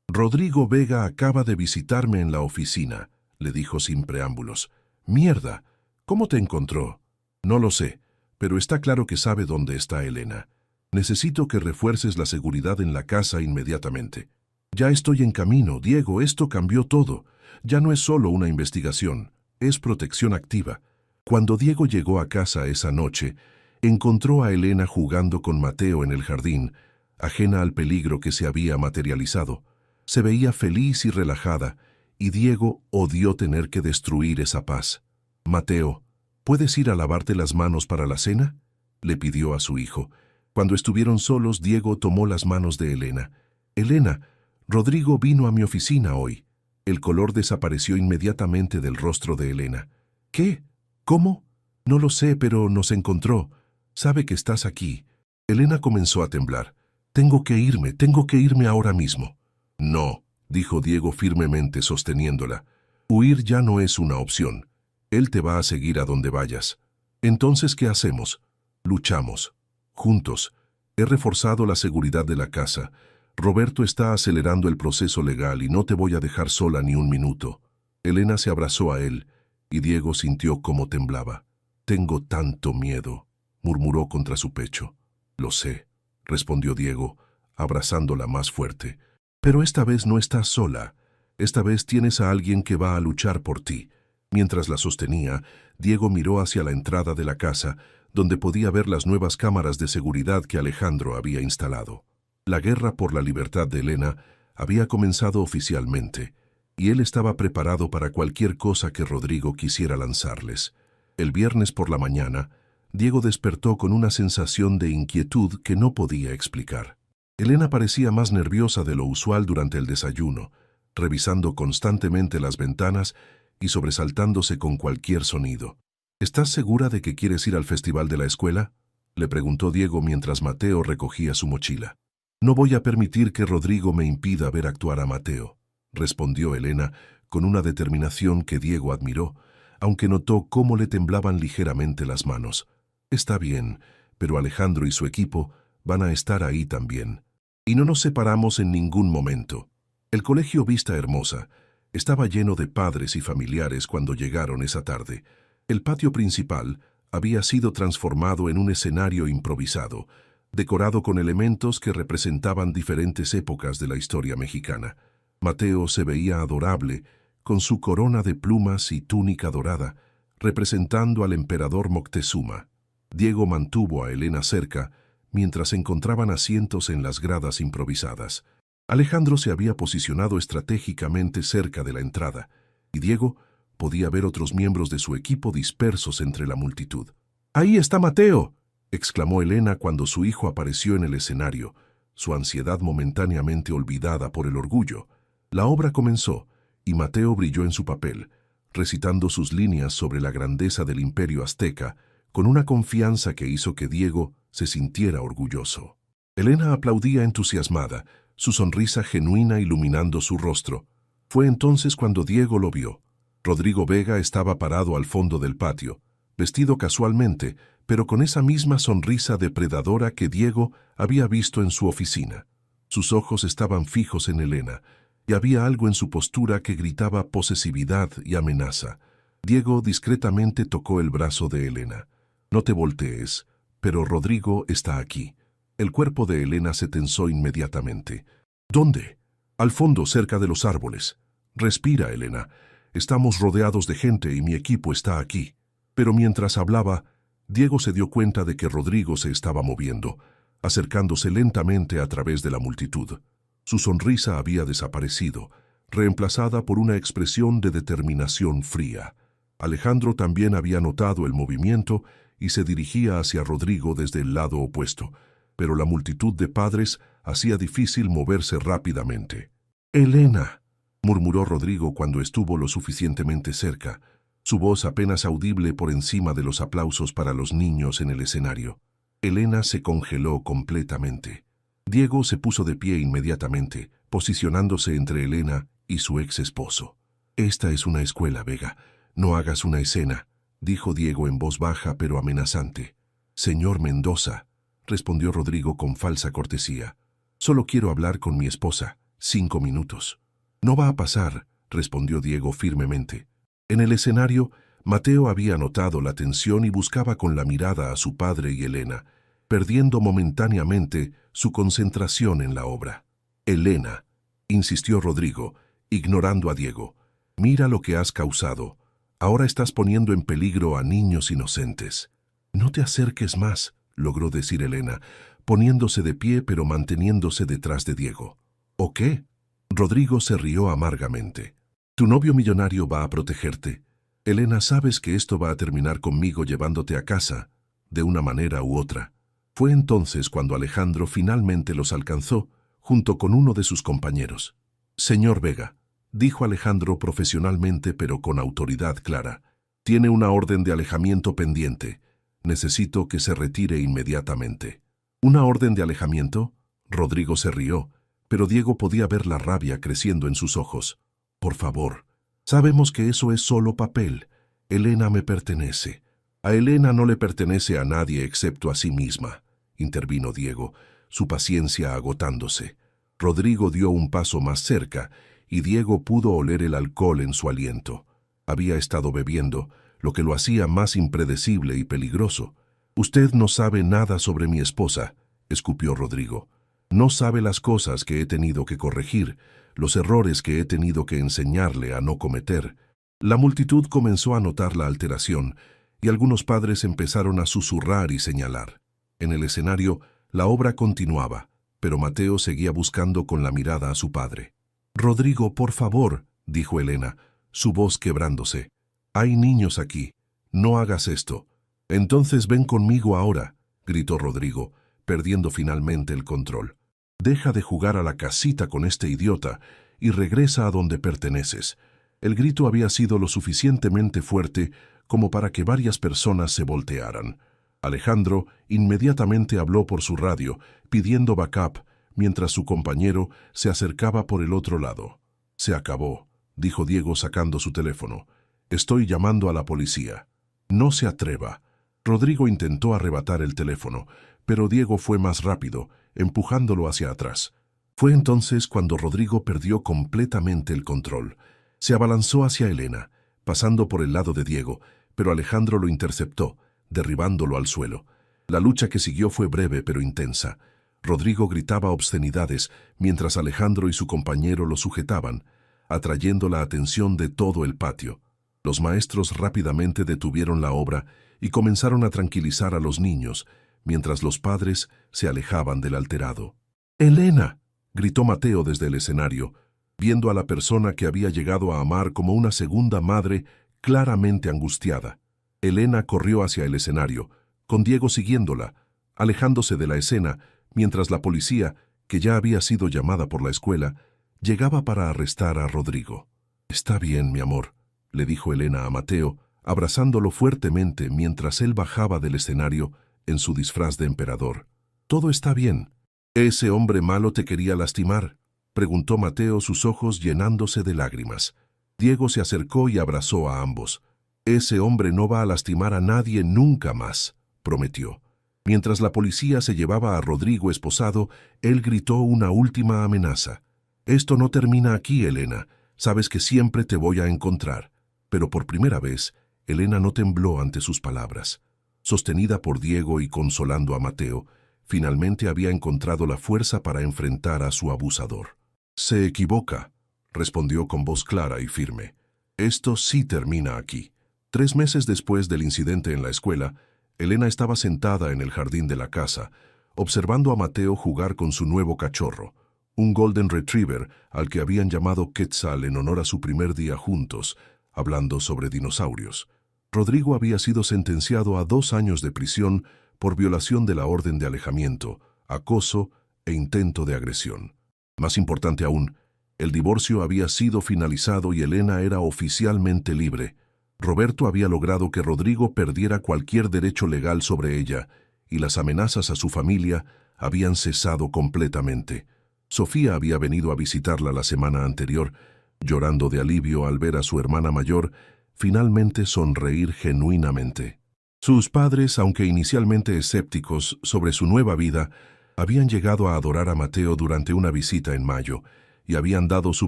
«Rodrigo Vega acaba de visitarme en la oficina», le dijo sin preámbulos. «Mierda, ¿cómo te encontró?» «No lo sé, pero está claro que sabe dónde está Elena. Necesito que refuerces la seguridad en la casa inmediatamente». «Ya estoy en camino, Diego, esto cambió todo. Ya no es solo una investigación, es protección activa». Cuando Diego llegó a casa esa noche, encontró a Elena jugando con Mateo en el jardín, ajena al peligro que se había materializado. Se veía feliz y relajada, y Diego odió tener que destruir esa paz. «Mateo, ¿puedes ir a lavarte las manos para la cena?», le pidió a su hijo. Cuando estuvieron solos, Diego tomó las manos de Elena. «Elena, Rodrigo vino a mi oficina hoy». El color desapareció inmediatamente del rostro de Elena. «¿Qué? ¿Cómo?» «No lo sé, pero nos encontró. Sabe que estás aquí». Elena comenzó a temblar. Tengo que irme ahora mismo». «No», dijo Diego firmemente sosteniéndola. «Huir ya no es una opción. Él te va a seguir a donde vayas». «Entonces, ¿qué hacemos?» «Luchamos. Juntos. He reforzado la seguridad de la casa. Roberto está acelerando el proceso legal y no te voy a dejar sola ni un minuto». Elena se abrazó a él y Diego sintió cómo temblaba. «Tengo tanto miedo», murmuró contra su pecho. «Lo sé. respondió Diego, abrazándola más fuerte. Pero esta vez no estás sola. Esta vez tienes a alguien que va a luchar por ti. Mientras la sostenía, Diego miró hacia la entrada de la casa, donde podía ver las nuevas cámaras de seguridad que Alejandro había instalado. La guerra por la libertad de Elena había comenzado oficialmente, y él estaba preparado para cualquier cosa que Rodrigo quisiera lanzarles. El viernes por la mañana, Diego despertó con una sensación de inquietud que no podía explicar. Elena parecía más nerviosa de lo usual durante el desayuno, revisando constantemente las ventanas y sobresaltándose con cualquier sonido. ¿Estás segura de que quieres ir al festival de la escuela?, le preguntó Diego mientras Mateo recogía su mochila. No voy a permitir que Rodrigo me impida ver actuar a Mateo, respondió Elena con una determinación que Diego admiró, aunque notó cómo le temblaban ligeramente las manos. Está bien, pero Alejandro y su equipo van a estar ahí también. Y no nos separamos en ningún momento. El colegio Vista Hermosa estaba lleno de padres y familiares cuando llegaron esa tarde. El patio principal había sido transformado en un escenario improvisado, decorado con elementos que representaban diferentes épocas de la historia mexicana. Mateo se veía adorable, con su corona de plumas y túnica dorada, representando al emperador Moctezuma. Diego mantuvo a Elena cerca, mientras encontraban asientos en las gradas improvisadas. Alejandro se había posicionado estratégicamente cerca de la entrada, y Diego podía ver otros miembros de su equipo dispersos entre la multitud. ¡Ahí está Mateo!, exclamó Elena cuando su hijo apareció en el escenario, su ansiedad momentáneamente olvidada por el orgullo. La obra comenzó, y Mateo brilló en su papel, recitando sus líneas sobre la grandeza del imperio azteca, con una confianza que hizo que Diego se sintiera orgulloso. Elena aplaudía entusiasmada, su sonrisa genuina iluminando su rostro. Fue entonces cuando Diego lo vio. Rodrigo Vega estaba parado al fondo del patio, vestido casualmente, pero con esa misma sonrisa depredadora que Diego había visto en su oficina. Sus ojos estaban fijos en Elena, y había algo en su postura que gritaba posesividad y amenaza. Diego discretamente tocó el brazo de Elena. «No te voltees, pero Rodrigo está aquí». El cuerpo de Elena se tensó inmediatamente. «¿Dónde?» «Al fondo, cerca de los árboles». «Respira, Elena. Estamos rodeados de gente y mi equipo está aquí». Pero mientras hablaba, Diego se dio cuenta de que Rodrigo se estaba moviendo, acercándose lentamente a través de la multitud. Su sonrisa había desaparecido, reemplazada por una expresión de determinación fría. Alejandro también había notado el movimiento y se dirigía hacia Rodrigo desde el lado opuesto, pero la multitud de padres hacía difícil moverse rápidamente. «Elena», murmuró Rodrigo cuando estuvo lo suficientemente cerca, su voz apenas audible por encima de los aplausos para los niños en el escenario. Elena se congeló completamente. Diego se puso de pie inmediatamente, posicionándose entre Elena y su ex esposo. «Esta es una escuela, Vega. No hagas una escena», dijo Diego en voz baja pero amenazante. «Señor Mendoza», respondió Rodrigo con falsa cortesía. «Solo quiero hablar con mi esposa. 5 minutos». «No va a pasar», respondió Diego firmemente. En el escenario, Mateo había notado la tensión y buscaba con la mirada a su padre y Elena, perdiendo momentáneamente su concentración en la obra. «Elena», insistió Rodrigo, ignorando a Diego, «mira lo que has causado. Ahora estás poniendo en peligro a niños inocentes». «No te acerques más», logró decir Elena, poniéndose de pie pero manteniéndose detrás de Diego. «¿O qué?». Rodrigo se rió amargamente. «Tu novio millonario va a protegerte. Elena, sabes que esto va a terminar conmigo llevándote a casa, de una manera u otra». Fue entonces cuando Alejandro finalmente los alcanzó, junto con uno de sus compañeros. «Señor Vega», dijo Alejandro profesionalmente pero con autoridad clara, «tiene una orden de alejamiento pendiente. Necesito que se retire inmediatamente». «¿Una orden de alejamiento?». Rodrigo se rió, pero Diego podía ver la rabia creciendo en sus ojos. «Por favor, sabemos que eso es solo papel. Elena me pertenece». «A Elena no le pertenece a nadie excepto a sí misma», intervino Diego, su paciencia agotándose. Rodrigo dio un paso más cerca y Diego pudo oler el alcohol en su aliento. Había estado bebiendo, lo que lo hacía más impredecible y peligroso. «Usted no sabe nada sobre mi esposa», escupió Rodrigo. No sabe las cosas que he tenido que corregir, los errores que he tenido que enseñarle a no cometer. La multitud comenzó a notar la alteración, y algunos padres empezaron a susurrar y señalar. En el escenario, la obra continuaba, pero Mateo seguía buscando con la mirada a su padre. «Rodrigo, por favor», dijo Elena, su voz quebrándose. «Hay niños aquí. No hagas esto». «Entonces ven conmigo ahora», gritó Rodrigo, perdiendo finalmente el control. «Deja de jugar a la casita con este idiota y regresa a donde perteneces». El grito había sido lo suficientemente fuerte como para que varias personas se voltearan. Alejandro inmediatamente habló por su radio, pidiendo backup, mientras su compañero se acercaba por el otro lado. «Se acabó», dijo Diego sacando su teléfono. «Estoy llamando a la policía». «No se atreva». Rodrigo intentó arrebatar el teléfono, pero Diego fue más rápido, empujándolo hacia atrás. Fue entonces cuando Rodrigo perdió completamente el control. Se abalanzó hacia Elena, pasando por el lado de Diego, pero Alejandro lo interceptó, derribándolo al suelo. La lucha que siguió fue breve pero intensa. Rodrigo gritaba obscenidades mientras Alejandro y su compañero lo sujetaban, atrayendo la atención de todo el patio. Los maestros rápidamente detuvieron la obra y comenzaron a tranquilizar a los niños, mientras los padres se alejaban del alterado. «¡Elena!», gritó Mateo desde el escenario, viendo a la persona que había llegado a amar como una segunda madre claramente angustiada. Elena corrió hacia el escenario, con Diego siguiéndola, alejándose de la escena, mientras la policía, que ya había sido llamada por la escuela, llegaba para arrestar a Rodrigo. «Está bien, mi amor», le dijo Elena a Mateo, abrazándolo fuertemente mientras él bajaba del escenario en su disfraz de emperador. «Todo está bien». «¿Ese hombre malo te quería lastimar?», preguntó Mateo, sus ojos llenándose de lágrimas. Diego se acercó y abrazó a ambos. «Ese hombre no va a lastimar a nadie nunca más», prometió. Mientras la policía se llevaba a Rodrigo esposado, él gritó una última amenaza. «Esto no termina aquí, Elena. Sabes que siempre te voy a encontrar». Pero por primera vez, Elena no tembló ante sus palabras. Sostenida por Diego y consolando a Mateo, finalmente había encontrado la fuerza para enfrentar a su abusador. «Se equivoca», respondió con voz clara y firme. «Esto sí termina aquí». 3 meses después del incidente en la escuela, Elena estaba sentada en el jardín de la casa, observando a Mateo jugar con su nuevo cachorro, un Golden Retriever al que habían llamado Quetzal en honor a su primer día juntos, hablando sobre dinosaurios. Rodrigo había sido sentenciado a 2 años de prisión por violación de la orden de alejamiento, acoso e intento de agresión. Más importante aún, el divorcio había sido finalizado y Elena era oficialmente libre. Roberto había logrado que Rodrigo perdiera cualquier derecho legal sobre ella, y las amenazas a su familia habían cesado completamente. Sofía había venido a visitarla la semana anterior, llorando de alivio al ver a su hermana mayor finalmente sonreír genuinamente. Sus padres, aunque inicialmente escépticos sobre su nueva vida, habían llegado a adorar a Mateo durante una visita en mayo y habían dado su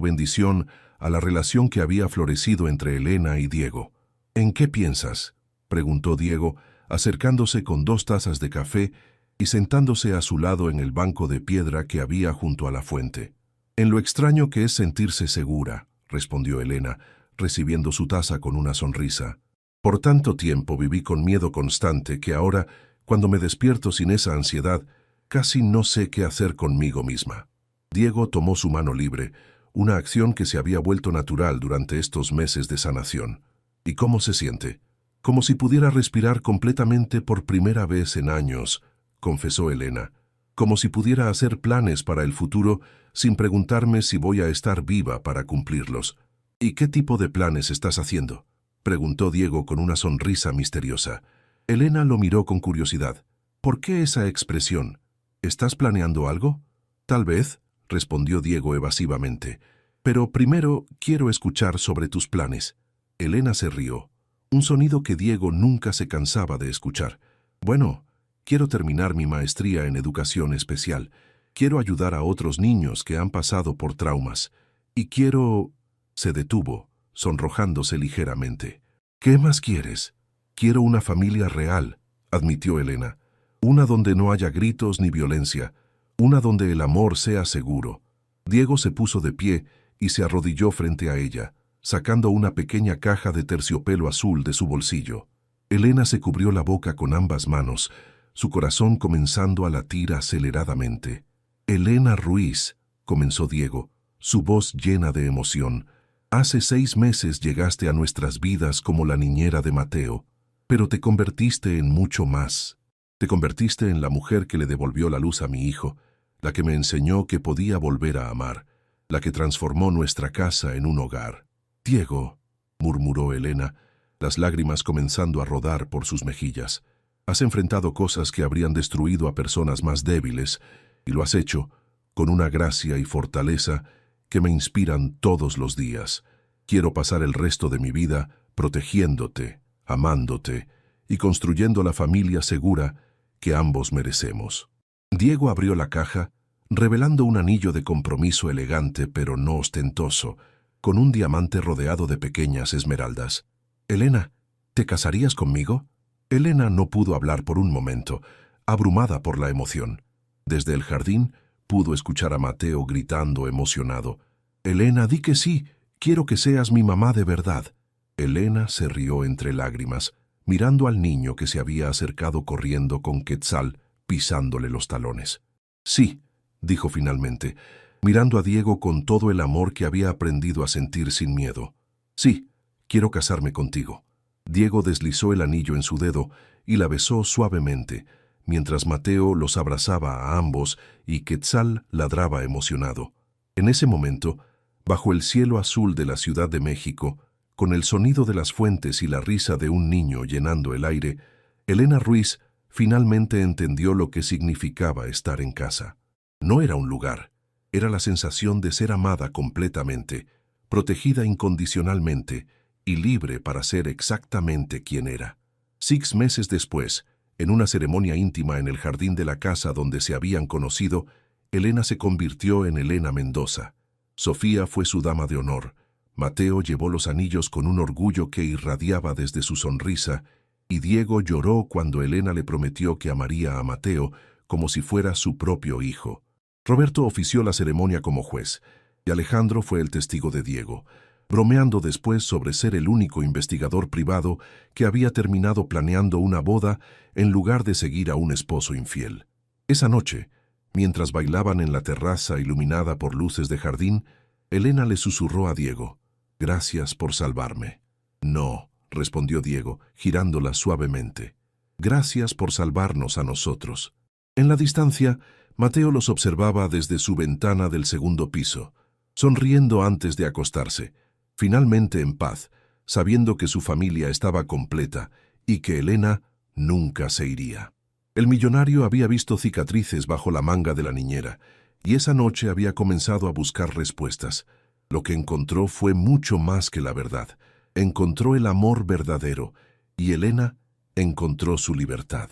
bendición a la relación que había florecido entre Elena y Diego. «¿En qué piensas?», preguntó Diego, acercándose con 2 tazas de café y sentándose a su lado en el banco de piedra que había junto a la fuente. «En lo extraño que es sentirse segura», respondió Elena, recibiendo su taza con una sonrisa. «Por tanto tiempo viví con miedo constante que ahora, cuando me despierto sin esa ansiedad, casi no sé qué hacer conmigo misma». Diego tomó su mano libre, una acción que se había vuelto natural durante estos meses de sanación. «¿Y cómo se siente?». «Como si pudiera respirar completamente por primera vez en años», confesó Elena. «Como si pudiera hacer planes para el futuro sin preguntarme si voy a estar viva para cumplirlos». «¿Y qué tipo de planes estás haciendo?», preguntó Diego con una sonrisa misteriosa. Elena lo miró con curiosidad. «¿Por qué esa expresión? ¿Estás planeando algo?». «Tal vez», respondió Diego evasivamente. «Pero primero quiero escuchar sobre tus planes». Elena se rió, un sonido que Diego nunca se cansaba de escuchar. «Bueno, quiero terminar mi maestría en educación especial. Quiero ayudar a otros niños que han pasado por traumas. Y quiero...». Se detuvo, sonrojándose ligeramente. «¿Qué más quieres?». «Quiero una familia real», admitió Elena. Una donde no haya gritos ni violencia, una donde el amor sea seguro. Diego se puso de pie y se arrodilló frente a ella, sacando una pequeña caja de terciopelo azul de su bolsillo. Elena se cubrió la boca con ambas manos, su corazón comenzando a latir aceleradamente. «Elena Ruiz», comenzó Diego, su voz llena de emoción. «Hace 6 meses llegaste a nuestras vidas como la niñera de Mateo, pero te convertiste en mucho más. Te convertiste en la mujer que le devolvió la luz a mi hijo, la que me enseñó que podía volver a amar, la que transformó nuestra casa en un hogar». «Diego», murmuró Elena, las lágrimas comenzando a rodar por sus mejillas. «Has enfrentado cosas que habrían destruido a personas más débiles, y lo has hecho con una gracia y fortaleza que me inspiran todos los días. Quiero pasar el resto de mi vida protegiéndote, amándote y construyendo la familia segura que ambos merecemos». Diego abrió la caja, revelando un anillo de compromiso elegante pero no ostentoso, con un diamante rodeado de pequeñas esmeraldas. «Elena, ¿te casarías conmigo?». Elena no pudo hablar por un momento, abrumada por la emoción. Desde el jardín pudo escuchar a Mateo gritando emocionado: «Elena, di que sí, quiero que seas mi mamá de verdad». Elena se rió entre lágrimas, mirando al niño que se había acercado corriendo con Quetzal, pisándole los talones. «Sí», dijo finalmente, mirando a Diego con todo el amor que había aprendido a sentir sin miedo. «Sí, quiero casarme contigo». Diego deslizó el anillo en su dedo y la besó suavemente, mientras Mateo los abrazaba a ambos y Quetzal ladraba emocionado. En ese momento, bajo el cielo azul de la Ciudad de México, con el sonido de las fuentes y la risa de un niño llenando el aire, Elena Ruiz finalmente entendió lo que significaba estar en casa. No era un lugar, era la sensación de ser amada completamente, protegida incondicionalmente y libre para ser exactamente quien era. 6 meses después, en una ceremonia íntima en el jardín de la casa donde se habían conocido, Elena se convirtió en Elena Mendoza. Sofía fue su dama de honor. Mateo llevó los anillos con un orgullo que irradiaba desde su sonrisa, y Diego lloró cuando Elena le prometió que amaría a Mateo como si fuera su propio hijo. Roberto ofició la ceremonia como juez, y Alejandro fue el testigo de Diego, bromeando después sobre ser el único investigador privado que había terminado planeando una boda en lugar de seguir a un esposo infiel. Esa noche, mientras bailaban en la terraza iluminada por luces de jardín, Elena le susurró a Diego: «Gracias por salvarme». «No», respondió Diego, girándola suavemente. «Gracias por salvarnos a nosotros». En la distancia, Mateo los observaba desde su ventana del segundo piso, sonriendo antes de acostarse, finalmente en paz, sabiendo que su familia estaba completa y que Elena nunca se iría. El millonario había visto cicatrices bajo la manga de la niñera, y esa noche había comenzado a buscar respuestas. Lo que encontró fue mucho más que la verdad. Encontró el amor verdadero, y Elena encontró su libertad.